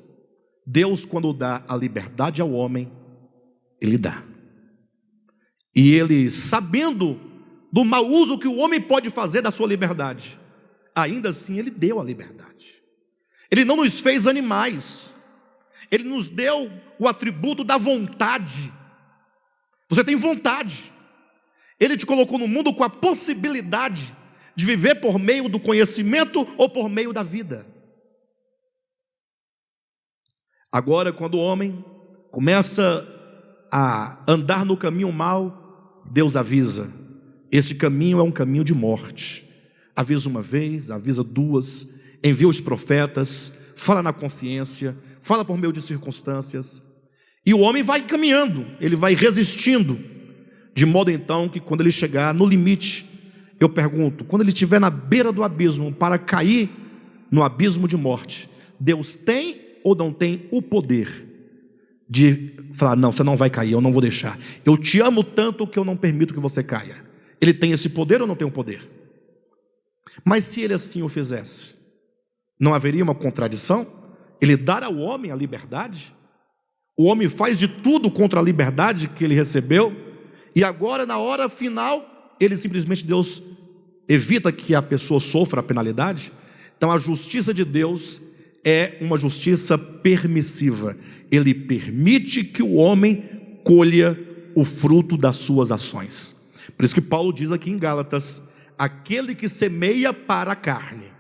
Deus, quando dá a liberdade ao homem, Ele dá. E Ele, sabendo do mau uso que o homem pode fazer da sua liberdade, ainda assim Ele deu a liberdade. Ele não nos fez animais. Ele nos deu o atributo da vontade. Você tem vontade. Ele te colocou no mundo com a possibilidade de viver por meio do conhecimento ou por meio da vida. Agora, quando o homem começa a andar no caminho mal, Deus avisa: esse caminho é um caminho de morte. Avisa uma vez, avisa duas, envia os profetas, fala na consciência, fala por meio de circunstâncias, e o homem vai caminhando, ele vai resistindo, de modo então que quando ele chegar no limite, eu pergunto, quando ele estiver na beira do abismo para cair no abismo de morte, Deus tem ou não tem o poder de falar: não, você não vai cair, eu não vou deixar, eu te amo tanto que eu não permito que você caia? Ele tem esse poder ou não tem o poder? Mas se ele assim o fizesse, não haveria uma contradição? Ele dar ao homem a liberdade? O homem faz de tudo contra a liberdade que ele recebeu, e agora na hora final, ele simplesmente, Deus evita que a pessoa sofra a penalidade. Então a justiça de Deus é uma justiça permissiva. Ele permite que o homem colha o fruto das suas ações. Por isso que Paulo diz aqui em Gálatas: aquele que semeia para a carne,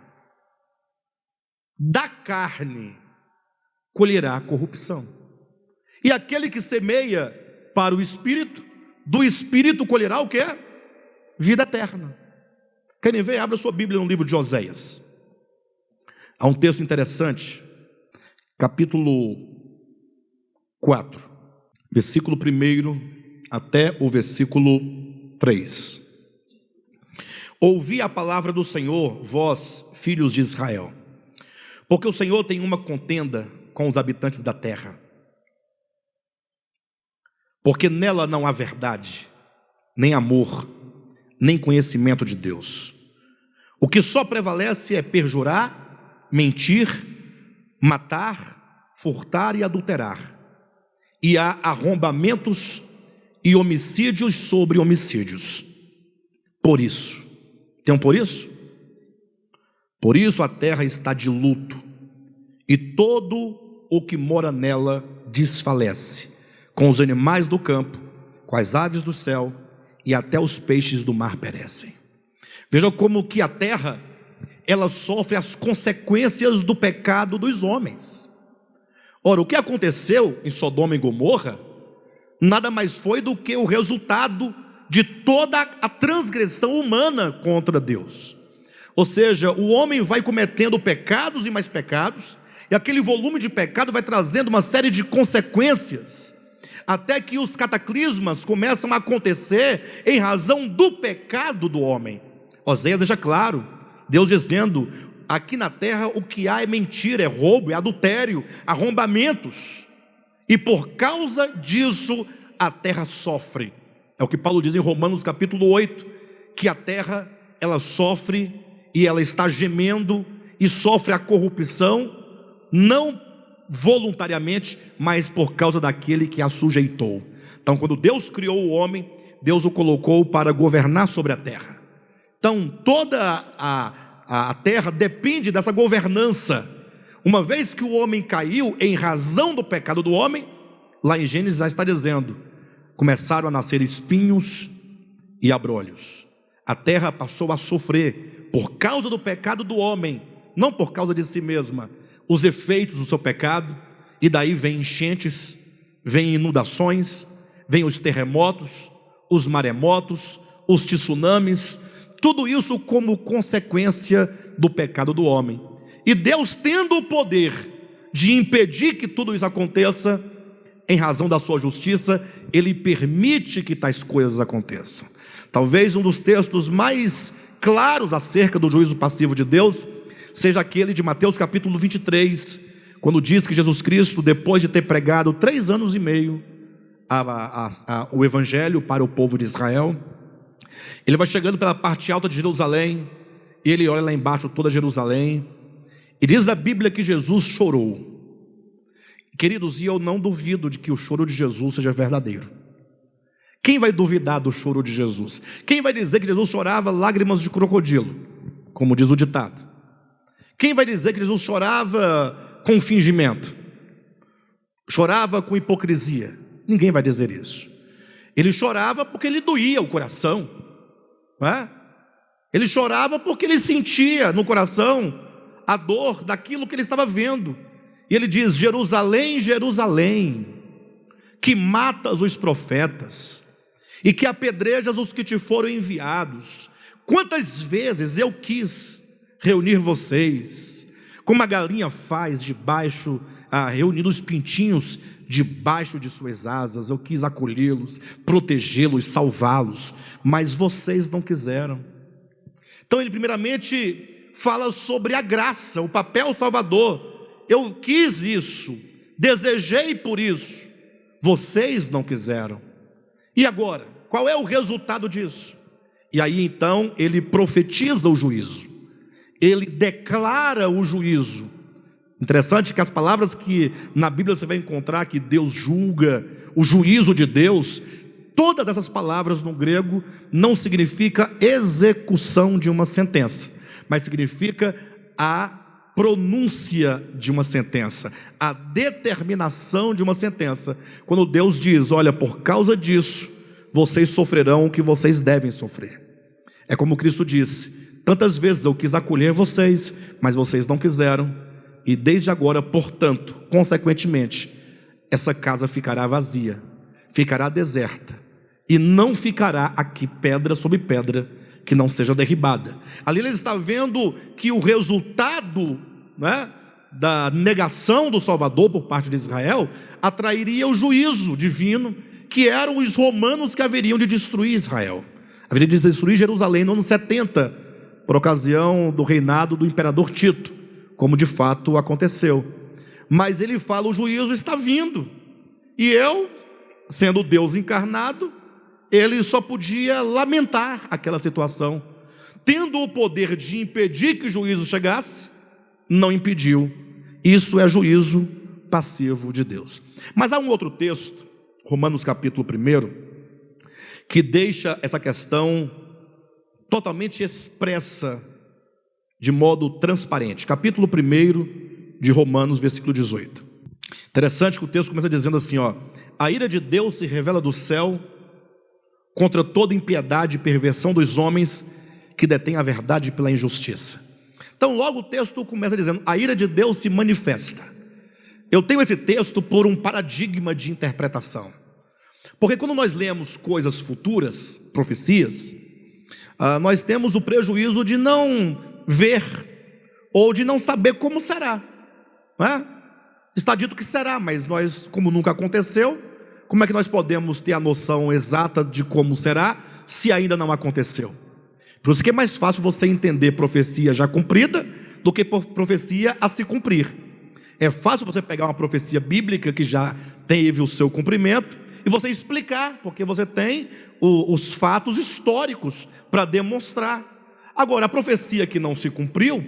da carne colherá a corrupção, e aquele que semeia para o Espírito, do Espírito colherá o que? Vida eterna. Querem ver? Abra sua Bíblia no livro de Oséias. Há um texto interessante, capítulo 4, versículo 1 até o versículo 3. Ouvi a palavra do Senhor, vós, filhos de Israel, porque o Senhor tem uma contenda com os habitantes da terra, porque nela não há verdade, nem amor, nem conhecimento de Deus. O que só prevalece é perjurar, mentir, matar, furtar e adulterar, e há arrombamentos e homicídios sobre homicídios. Por isso, tem um por isso? Por isso a terra está de luto, e todo o que mora nela desfalece, com os animais do campo, com as aves do céu, e até os peixes do mar perecem. Veja como que a terra, ela sofre as consequências do pecado dos homens. Ora, o que aconteceu em Sodoma e Gomorra nada mais foi do que o resultado de toda a transgressão humana contra Deus. Ou seja, o homem vai cometendo pecados e mais pecados, e aquele volume de pecado vai trazendo uma série de consequências, até que os cataclismas começam a acontecer em razão do pecado do homem. Oséias deixa claro, Deus dizendo: aqui na terra o que há é mentira, é roubo, é adultério, arrombamentos, e por causa disso a terra sofre. É o que Paulo diz em Romanos capítulo 8, que a terra, ela sofre, e ela está gemendo, e sofre a corrupção, não voluntariamente, mas por causa daquele que a sujeitou. Então, quando Deus criou o homem, Deus o colocou para governar sobre a terra. Então, toda a terra depende dessa governança. Uma vez que o homem caiu em razão do pecado do homem, lá em Gênesis já está dizendo: começaram a nascer espinhos e abrolhos. A terra passou a sofrer por causa do pecado do homem, não por causa de si mesma, os efeitos do seu pecado. E daí vem enchentes, vem inundações, vem os terremotos, os maremotos, os tsunamis, tudo isso como consequência do pecado do homem. E Deus, tendo o poder de impedir que tudo isso aconteça, em razão da sua justiça, Ele permite que tais coisas aconteçam. Talvez um dos textos mais claros acerca do juízo passivo de Deus seja aquele de Mateus capítulo 23, quando diz que Jesus Cristo, depois de ter pregado 3 anos e meio o evangelho para o povo de Israel, ele vai chegando pela parte alta de Jerusalém, e ele olha lá embaixo toda Jerusalém, E diz a Bíblia que Jesus chorou. Queridos, e eu não duvido de que o choro de Jesus seja verdadeiro. Quem vai duvidar do choro de Jesus? Quem vai dizer que Jesus chorava lágrimas de crocodilo, como diz o ditado? Quem vai dizer que Jesus chorava com fingimento? Chorava com hipocrisia? Ninguém vai dizer isso. Ele chorava porque lhe doía o coração, não é? Ele chorava porque ele sentia no coração a dor daquilo que ele estava vendo. E ele diz: Jerusalém, Jerusalém, que matas os profetas e que apedrejas os que te foram enviados. Quantas vezes eu quis reunir vocês, como a galinha faz reunindo os pintinhos debaixo de suas asas. Eu quis acolhê-los, protegê-los, salvá-los, mas vocês não quiseram. Então ele primeiramente fala sobre a graça, o papel salvador. Eu quis isso, desejei por isso, vocês não quiseram. E agora, qual é o resultado disso? E aí então ele profetiza o juízo, ele declara o juízo. Interessante que as palavras que na Bíblia você vai encontrar que Deus julga, o juízo de Deus, todas essas palavras no grego não significa execução de uma sentença, mas significa a pronúncia de uma sentença, a determinação de uma sentença. Quando Deus diz: olha, por causa disso vocês sofrerão o que vocês devem sofrer. É como Cristo disse: tantas vezes eu quis acolher vocês, mas vocês não quiseram, e desde agora, portanto, consequentemente, essa casa ficará vazia, ficará deserta, e não ficará aqui pedra sobre pedra que não seja derribada. Ali ele está vendo que o resultado, né, da negação do Salvador por parte de Israel atrairia o juízo divino, que eram os romanos que haveriam de destruir Israel, haveriam de destruir Jerusalém no ano 70, por ocasião do reinado do imperador Tito, como de fato aconteceu. Mas ele fala: o juízo está vindo, e eu, sendo Deus encarnado, ele só podia lamentar aquela situação. Tendo o poder de impedir que o juízo chegasse, não impediu. Isso é juízo passivo de Deus. Mas há um outro texto, Romanos capítulo 1, que deixa essa questão totalmente expressa, de modo transparente. Capítulo 1 de Romanos, versículo 18. Interessante que o texto começa dizendo assim, ó: a ira de Deus se revela do céu contra toda impiedade e perversão dos homens que detêm a verdade pela injustiça. Então logo o texto começa dizendo: a ira de Deus se manifesta. Eu tenho esse texto por um paradigma de interpretação, porque quando nós lemos coisas futuras, profecias, nós temos o prejuízo de não ver, ou de não saber como será, não é? Está dito que será, mas nós, como nunca aconteceu, como é que nós podemos ter a noção exata de como será, se ainda não aconteceu? Por isso que é mais fácil você entender profecia já cumprida, do que profecia a se cumprir. É fácil você pegar uma profecia bíblica que já teve o seu cumprimento, e você explicar, porque você tem os fatos históricos para demonstrar. Agora, a profecia que não se cumpriu,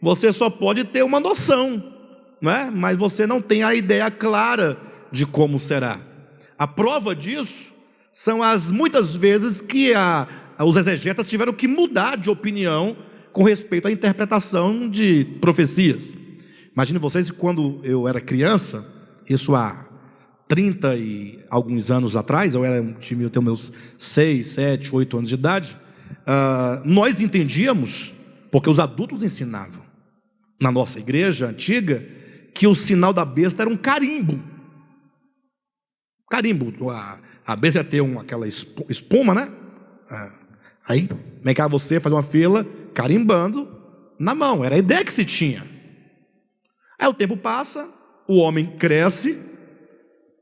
você só pode ter uma noção, não é? Mas você não tem a ideia clara de como será. A prova disso são as muitas vezes que os exegetas tiveram que mudar de opinião com respeito à interpretação de profecias. Imagine vocês, quando eu era criança, isso há 30 e alguns anos atrás, eu tenho meus 6, 7, 8 anos de idade, nós entendíamos, porque os adultos ensinavam na nossa igreja antiga, que o sinal da besta era um carimbo. Carimbo, a besta ia ter aquela espuma, né? Aí vem cá você fazer uma fila carimbando na mão, era a ideia que se tinha. Aí o tempo passa, o homem cresce,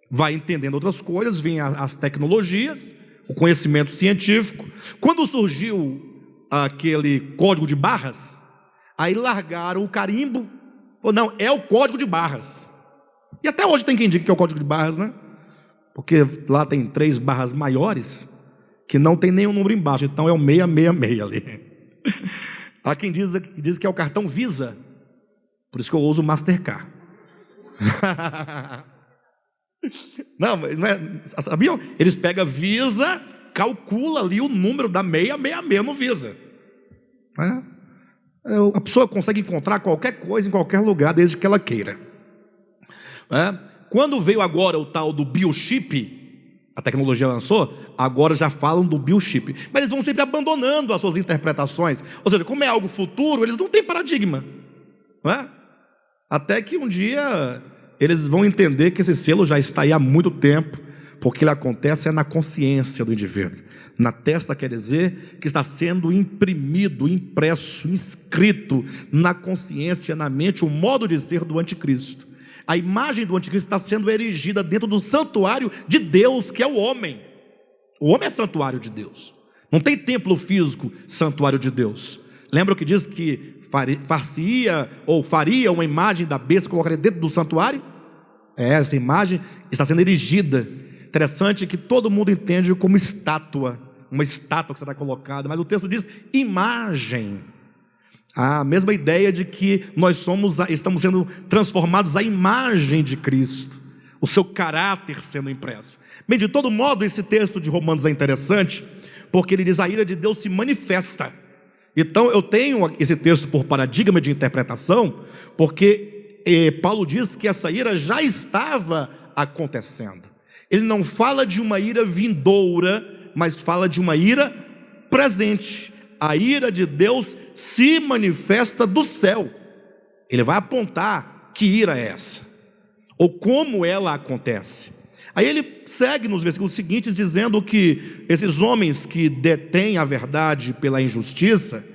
vai entendendo outras coisas, vem as tecnologias, o conhecimento científico. Quando surgiu aquele código de barras, aí largaram o carimbo. Não, é o código de barras. E até hoje tem quem diga que é o código de barras, né? Porque lá tem 3 barras maiores que não tem nenhum número embaixo, então é o 666 ali. Há quem diz que é o cartão Visa, Por isso que eu uso o Mastercard. Não, não é, sabiam? Eles pegam Visa, calcula ali o número da 666 no Visa. A pessoa consegue encontrar qualquer coisa em qualquer lugar, desde que ela queira. Quando veio agora o tal do biochip, a tecnologia lançou, agora já falam do biochip. Mas eles vão sempre abandonando as suas interpretações. Ou seja, como é algo futuro, eles não têm paradigma. Até que um dia eles vão entender que esse selo já está aí há muito tempo, porque ele acontece na consciência do indivíduo. Na testa quer dizer que está sendo imprimido, impresso, inscrito na consciência, na mente, o modo de ser do anticristo. A imagem do anticristo está sendo erigida dentro do santuário de Deus, que é o homem. O homem é santuário de Deus. Não tem templo físico, santuário de Deus. Lembra o que diz que faria uma imagem da besta e colocaria dentro do santuário? Essa imagem está sendo erigida. Interessante que todo mundo entende como estátua, uma estátua que será colocada, mas o texto diz imagem. A mesma ideia de que nós estamos sendo transformados à imagem de Cristo, o seu caráter sendo impresso. Bem, de todo modo, esse texto de Romanos é interessante, porque ele diz: a ira de Deus se manifesta. Então eu tenho esse texto por paradigma de interpretação, porque Paulo diz que essa ira já estava acontecendo. Ele não fala de uma ira vindoura, mas fala de uma ira presente. A ira de Deus se manifesta do céu. Ele vai apontar que ira é essa, ou como ela acontece. Aí ele segue nos versículos seguintes dizendo que esses homens que detêm a verdade pela injustiça,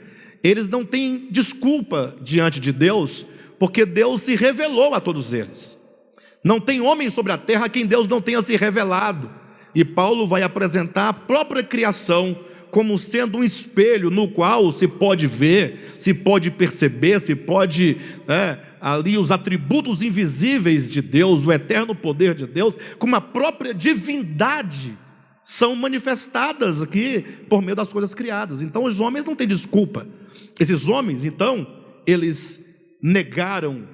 eles não têm desculpa diante de Deus, porque Deus se revelou a todos eles. Não tem homem sobre a terra a quem Deus não tenha se revelado. E Paulo vai apresentar a própria criação como sendo um espelho no qual se pode ver, se pode perceber, se pode ali os atributos invisíveis de Deus, o eterno poder de Deus, como a própria divindade são manifestadas aqui por meio das coisas criadas. Então os homens não têm desculpa. Esses homens, então, eles negaram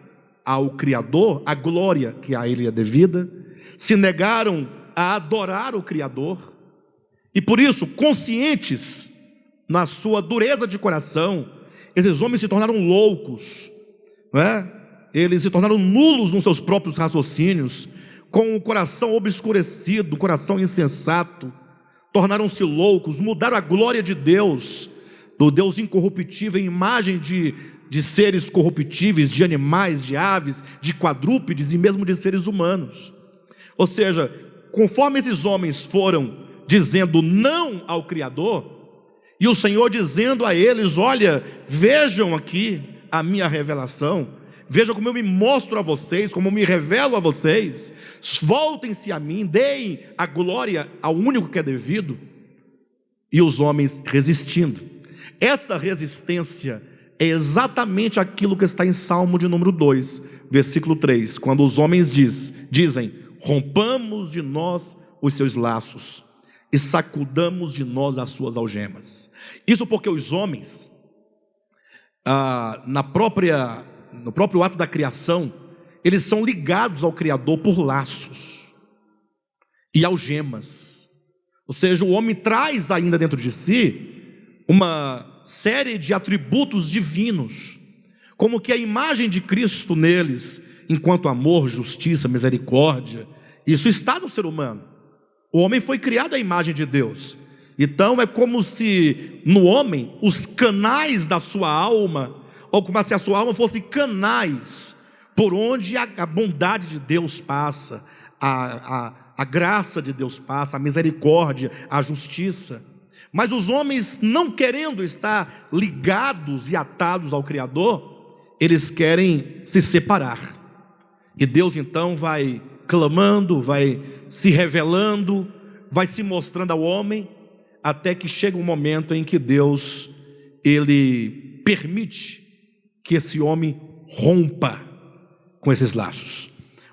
ao Criador a glória que a ele é devida, se negaram a adorar o Criador, e por isso, conscientes na sua dureza de coração, esses homens se tornaram loucos, eles se tornaram nulos nos seus próprios raciocínios, com o coração obscurecido, o coração insensato, tornaram-se loucos, mudaram a glória de Deus, do Deus incorruptível, em imagem de seres corruptíveis, de animais, de aves, de quadrúpedes e mesmo de seres humanos. Ou seja, conforme esses homens foram dizendo não ao Criador, e o Senhor dizendo a eles: olha, vejam aqui a minha revelação, vejam como eu me mostro a vocês, como eu me revelo a vocês, voltem-se a mim, deem a glória ao único que é devido. E os homens resistindo. Essa resistência é exatamente aquilo que está em Salmo de número 2, versículo 3, quando os homens dizem: rompamos de nós os seus laços e sacudamos de nós as suas algemas. Isso porque os homens, no próprio ato da criação, eles são ligados ao Criador por laços e algemas. Ou seja, o homem traz ainda dentro de si uma série de atributos divinos, como que a imagem de Cristo neles, enquanto amor, justiça, misericórdia, isso está no ser humano. O homem foi criado à imagem de Deus. Então é como se no homem os canais da sua alma, ou como se a sua alma fosse canais por onde a bondade de Deus passa, a graça de Deus passa, a misericórdia, a justiça. Mas os homens, não querendo estar ligados e atados ao Criador, eles querem se separar. E Deus então vai clamando, vai se revelando, vai se mostrando ao homem, até que chega um momento em que Deus, ele permite que esse homem rompa com esses laços.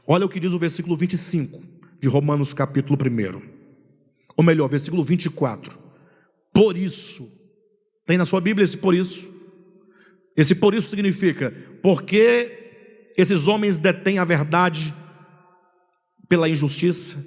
Olha o que diz o versículo 25 de Romanos capítulo 1, ou melhor, versículo 24. Por isso, tem na sua Bíblia esse por isso? Esse por isso significa, porque esses homens detêm a verdade pela injustiça?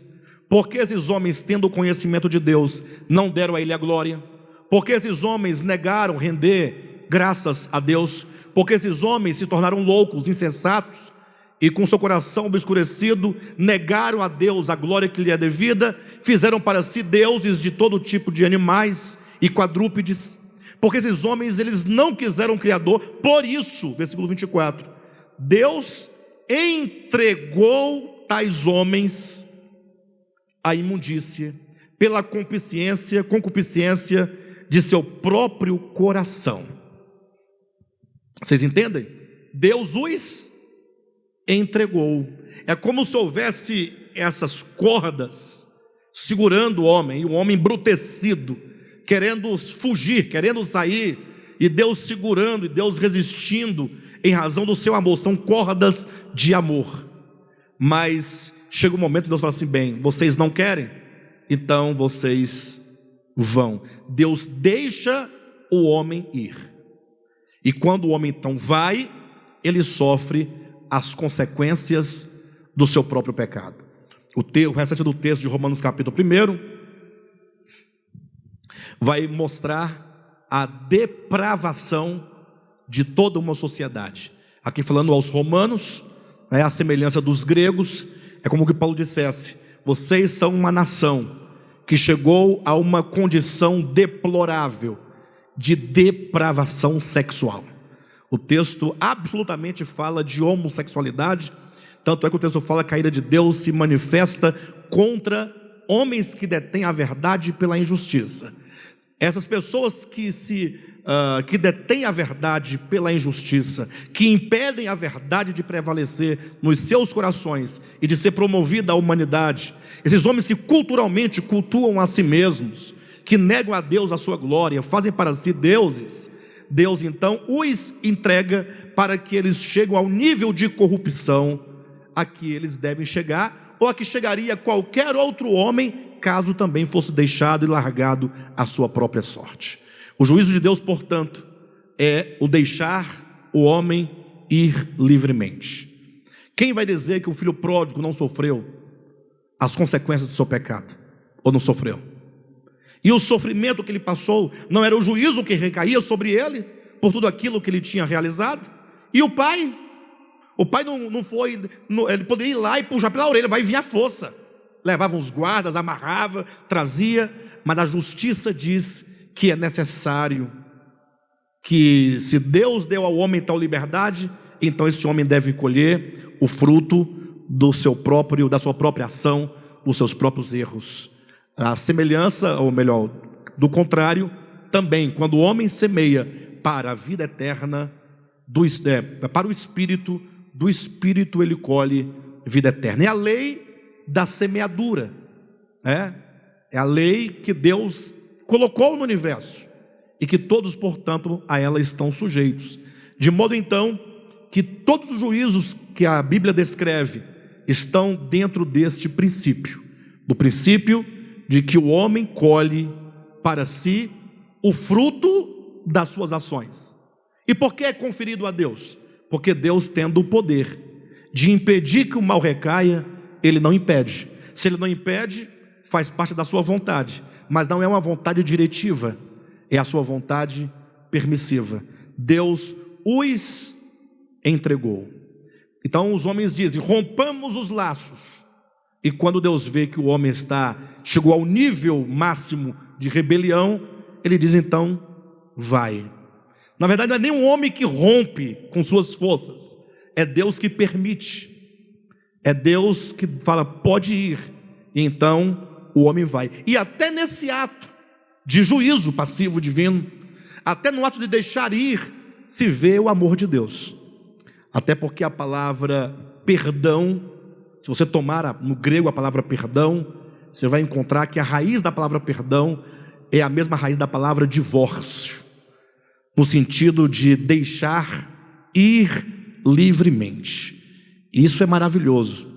Por que esses homens, tendo o conhecimento de Deus, não deram a Ele a glória? Por que esses homens negaram render graças a Deus? Por que esses homens se tornaram loucos, insensatos, e com seu coração obscurecido, negaram a Deus a glória que lhe é devida, fizeram para si deuses de todo tipo de animais e quadrúpedes? Porque esses homens, eles não quiseram o Criador. Por isso, versículo 24, Deus entregou tais homens à imundícia, pela concupiscência de seu próprio coração. Vocês entendem? Deus os entregou. É como se houvesse essas cordas segurando o homem, e o homem embrutecido, querendo fugir, querendo sair, e Deus segurando, e Deus resistindo, em razão do seu amor. São cordas de amor. Mas chega um momento que Deus fala assim: bem, vocês não querem? Então vocês vão. Deus deixa o homem ir, e quando o homem então vai, ele sofre as consequências do seu próprio pecado. O restante do texto de Romanos capítulo 1 vai mostrar a depravação de toda uma sociedade. Aqui falando aos romanos, a semelhança dos gregos, é como que Paulo dissesse: vocês são uma nação que chegou a uma condição deplorável de depravação sexual. O texto absolutamente fala de homossexualidade, tanto é que o texto fala que a ira de Deus se manifesta contra homens que detêm a verdade pela injustiça. Essas pessoas que detêm a verdade pela injustiça, que impedem a verdade de prevalecer nos seus corações e de ser promovida à humanidade, esses homens que culturalmente cultuam a si mesmos, que negam a Deus a sua glória, fazem para si deuses, Deus então os entrega para que eles cheguem ao nível de corrupção a que eles devem chegar, ou a que chegaria qualquer outro homem, caso também fosse deixado e largado à sua própria sorte. O juízo de Deus, portanto, é o deixar o homem ir livremente. Quem vai dizer que o filho pródigo não sofreu as consequências do seu pecado? Ou não sofreu? E o sofrimento que ele passou não era o juízo que recaía sobre ele por tudo aquilo que ele tinha realizado? E o pai? O pai não foi, ele poderia ir lá e puxar pela orelha, vai vir a força. Levava os guardas, amarrava, trazia, mas a justiça diz que é necessário que, se Deus deu ao homem tal liberdade, então esse homem deve colher o fruto da sua própria ação, dos seus próprios erros. A semelhança, ou melhor, do contrário, também, quando o homem semeia para a vida eterna, para o Espírito, do Espírito ele colhe vida eterna. É a lei da semeadura, é a lei que Deus colocou no universo, e que todos, portanto, a ela estão sujeitos, de modo então que todos os juízos que a Bíblia descreve estão dentro deste princípio, do princípio de que o homem colhe para si o fruto das suas ações. E por que é conferido a Deus? Porque Deus, tendo o poder de impedir que o mal recaia, Ele não impede. Se Ele não impede, faz parte da sua vontade, mas não é uma vontade diretiva, é a sua vontade permissiva. Deus os entregou. Então os homens dizem: rompamos os laços. E quando Deus vê que o homem chegou ao nível máximo de rebelião, Ele diz: então vai. Na verdade não é nem um homem que rompe com suas forças, é Deus que permite, é Deus que fala: pode ir. E então o homem vai. E até nesse ato de juízo passivo divino, até no ato de deixar ir, se vê o amor de Deus. Até porque a palavra perdão, se você tomar no grego a palavra perdão, você vai encontrar que a raiz da palavra perdão é a mesma raiz da palavra divórcio, no sentido de deixar ir livremente. Isso é maravilhoso.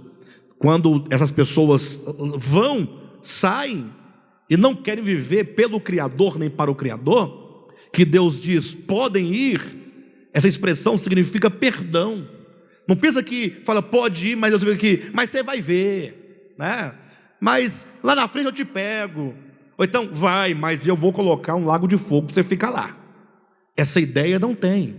Quando essas pessoas saem e não querem viver pelo Criador nem para o Criador, que Deus diz: podem ir, essa expressão significa perdão. Não pensa que fala, pode ir, mas Deus vê que, mas você vai ver, né? Mas lá na frente eu te pego. Ou então, vai, mas eu vou colocar um lago de fogo para você ficar lá. Essa ideia não tem.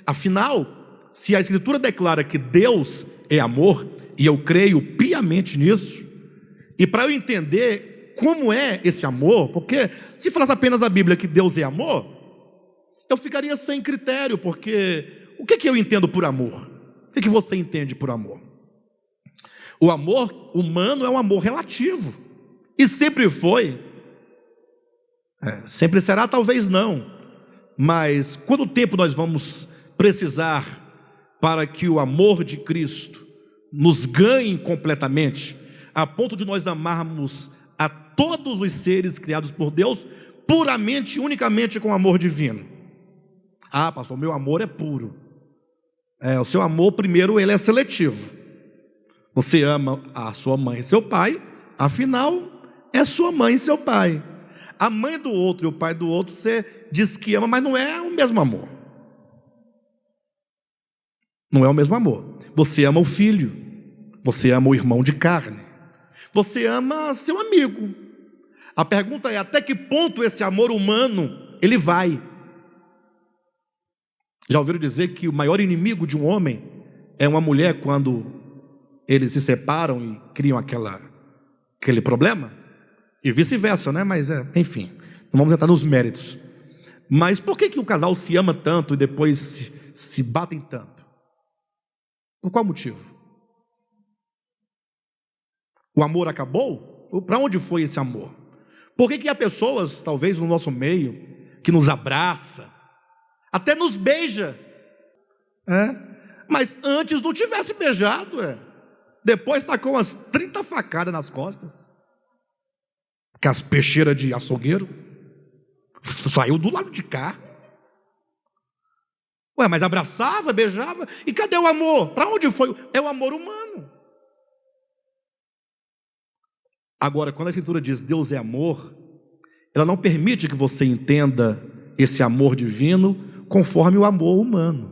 Afinal, se a Escritura declara que Deus é amor, e eu creio piamente nisso, e para eu entender como é esse amor, porque se falasse apenas a Bíblia que Deus é amor, eu ficaria sem critério, porque o que eu entendo por amor? O que você entende por amor? O amor humano é um amor relativo, e sempre foi, sempre será, talvez não, mas quanto tempo nós vamos precisar para que o amor de Cristo nos ganhe completamente, a ponto de nós amarmos a todos os seres criados por Deus, puramente, unicamente com amor divino? Ah, pastor, o meu amor é puro. O seu amor, primeiro, ele é seletivo. Você ama a sua mãe e seu pai, afinal, é sua mãe e seu pai. A mãe do outro e o pai do outro, você diz que ama, mas não é o mesmo amor. Não é o mesmo amor. Você ama o filho, você ama o irmão de carne, você ama seu amigo. A pergunta é, até que ponto esse amor humano, ele vai? Já ouviram dizer que o maior inimigo de um homem é uma mulher quando eles se separam e criam aquele problema? E vice-versa, né? Mas enfim, não vamos entrar nos méritos. Mas por que o casal se ama tanto e depois se batem tanto? Por qual motivo? O amor acabou? Para onde foi esse amor? Por que há pessoas, talvez no nosso meio, que nos abraça, até nos beija, mas antes não tivesse beijado, depois está com umas 30 facadas nas costas, que as peixeiras de açougueiro, saiu do lado de cá. Mas abraçava, beijava, e cadê o amor? Para onde foi? É o amor humano. Agora, quando a Escritura diz Deus é amor, ela não permite que você entenda esse amor divino conforme o amor humano.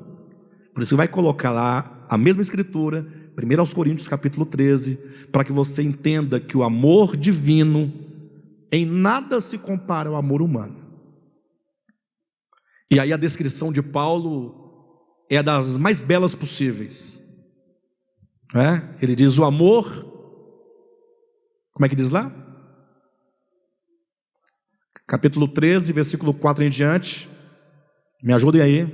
Por isso vai colocar lá a mesma Escritura, 1 Coríntios capítulo 13, para que você entenda que o amor divino em nada se compara ao amor humano. E aí a descrição de Paulo é das mais belas possíveis. Ele diz o amor, como é que diz lá? Capítulo 13, versículo 4 em diante. Me ajudem aí.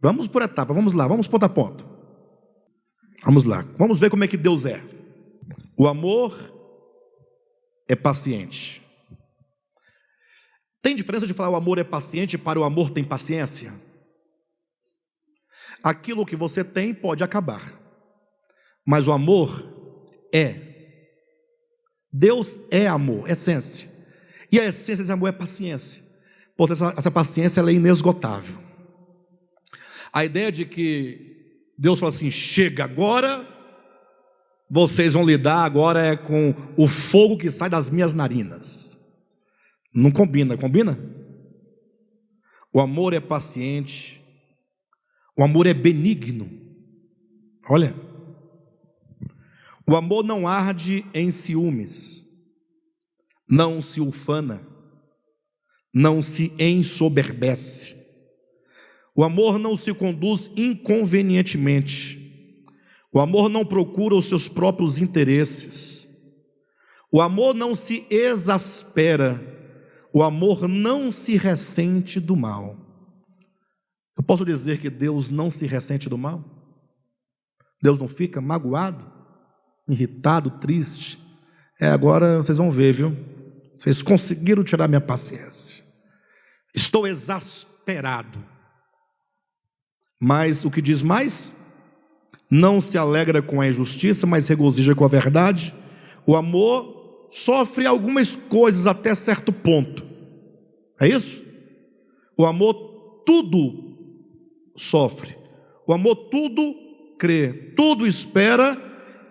Vamos por etapa, vamos lá, vamos ponto a ponto. Vamos lá, vamos ver como é que Deus é. O amor é paciente. Tem diferença de falar o amor é paciente para o amor tem paciência? Aquilo que você tem pode acabar, mas o amor é. Deus é amor, essência. E a essência desse amor é paciência. Portanto, essa paciência ela é inesgotável. A ideia de que Deus fala assim, chega agora, vocês vão lidar agora com o fogo que sai das minhas narinas. Não combina, combina? O amor é paciente, o amor é benigno. Olha, o amor não arde em ciúmes, não se ufana, não se ensoberbece. O amor não se conduz inconvenientemente. O amor não procura os seus próprios interesses. O amor não se exaspera. O amor não se ressente do mal. Eu posso dizer que Deus não se ressente do mal? Deus não fica magoado, irritado, triste? Agora vocês vão ver, viu? Vocês conseguiram tirar minha paciência. Estou exasperado. Mas o que diz mais? Não se alegra com a injustiça, mas regozija com a verdade. O amor sofre algumas coisas até certo ponto. É isso? O amor tudo sofre. O amor tudo crê, tudo espera,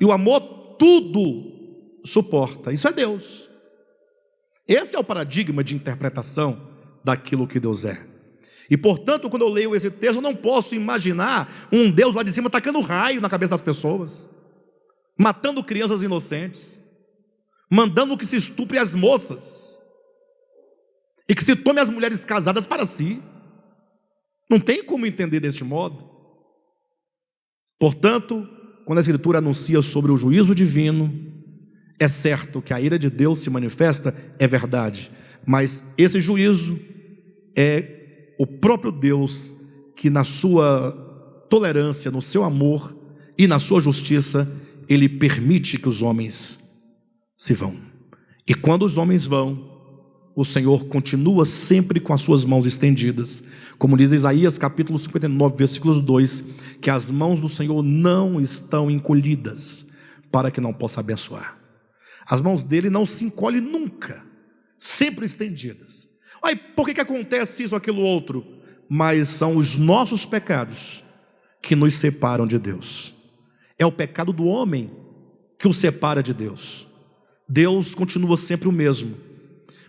e o amor tudo suporta. Isso é Deus. Esse é o paradigma de interpretação daquilo que Deus é. E portanto, quando eu leio esse texto, eu não posso imaginar um Deus lá de cima tacando raio na cabeça das pessoas, matando crianças inocentes, mandando que se estupre as moças e que se tome as mulheres casadas para si. Não tem como entender deste modo. Portanto, quando a Escritura anuncia sobre o juízo divino, é certo que a ira de Deus se manifesta, é verdade, mas esse juízo é o próprio Deus que, na sua tolerância, no seu amor e na sua justiça, Ele permite que os homens se vão. E quando os homens vão, o Senhor continua sempre com as suas mãos estendidas, como diz Isaías capítulo 59, versículos 2, que as mãos do Senhor não estão encolhidas, para que não possa abençoar. As mãos dele não se encolhem nunca, sempre estendidas. Aí, por que acontece isso, aquilo, outro? Mas são os nossos pecados que nos separam de Deus. É o pecado do homem que o separa de Deus. Deus continua sempre o mesmo.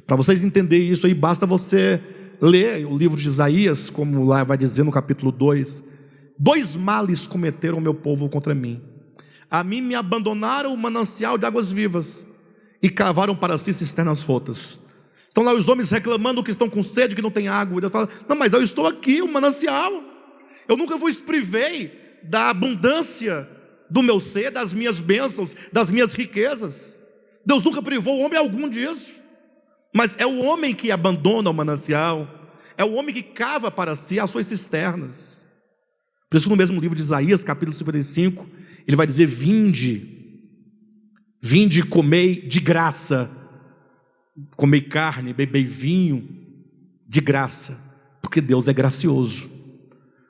Para vocês entenderem isso aí, basta você ler o livro de Isaías, como lá vai dizer no capítulo 2. 2 males cometeram o meu povo contra mim. A mim me abandonaram o manancial de águas vivas e cavaram para si cisternas rotas. Estão lá os homens reclamando que estão com sede, que não tem água. E Deus fala: não, mas eu estou aqui, o manancial. Eu nunca vos privei da abundância do meu ser, das minhas bênçãos, das minhas riquezas. Deus nunca privou o homem algum disso. Mas é o homem que abandona o manancial, é o homem que cava para si as suas cisternas. Por isso, no mesmo livro de Isaías, capítulo 55, ele vai dizer: vinde, vinde, comei de graça, comei carne, bebei vinho de graça, porque Deus é gracioso.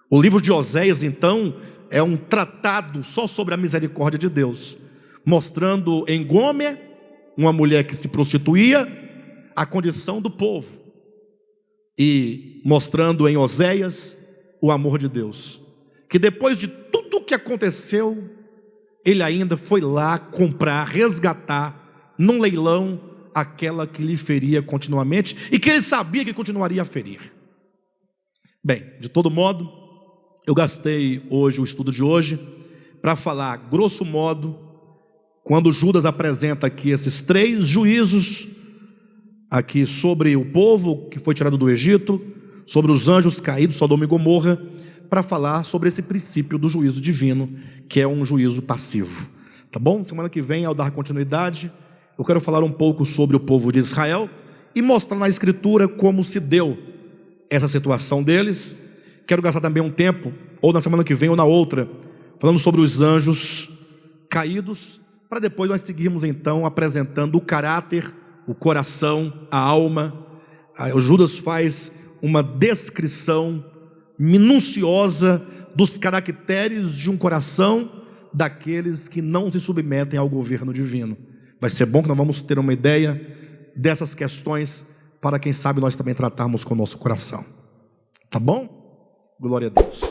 O livro de Oséias, então, é um tratado só sobre a misericórdia de Deus, mostrando em Gômer, uma mulher que se prostituía, a condição do povo, e mostrando em Oséias o amor de Deus, que depois de tudo o que aconteceu, ele ainda foi lá comprar, resgatar, num leilão, aquela que lhe feria continuamente, e que ele sabia que continuaria a ferir. Bem, de todo modo, eu gastei hoje, o estudo de hoje, para falar, grosso modo, quando Judas apresenta aqui esses 3 juízos, aqui sobre o povo que foi tirado do Egito, sobre os anjos caídos, Sodoma e Gomorra, para falar sobre esse princípio do juízo divino, que é um juízo passivo. Tá bom? Semana que vem, ao dar continuidade, eu quero falar um pouco sobre o povo de Israel e mostrar na Escritura como se deu essa situação deles. Quero gastar também um tempo, ou na semana que vem ou na outra, falando sobre os anjos caídos, para depois nós seguirmos então apresentando o caráter, o coração, a alma. O Judas faz uma descrição minuciosa dos caracteres de um coração daqueles que não se submetem ao governo divino. Vai ser bom que nós vamos ter uma ideia dessas questões, para quem sabe nós também tratarmos com o nosso coração. Tá bom? Glória a Deus.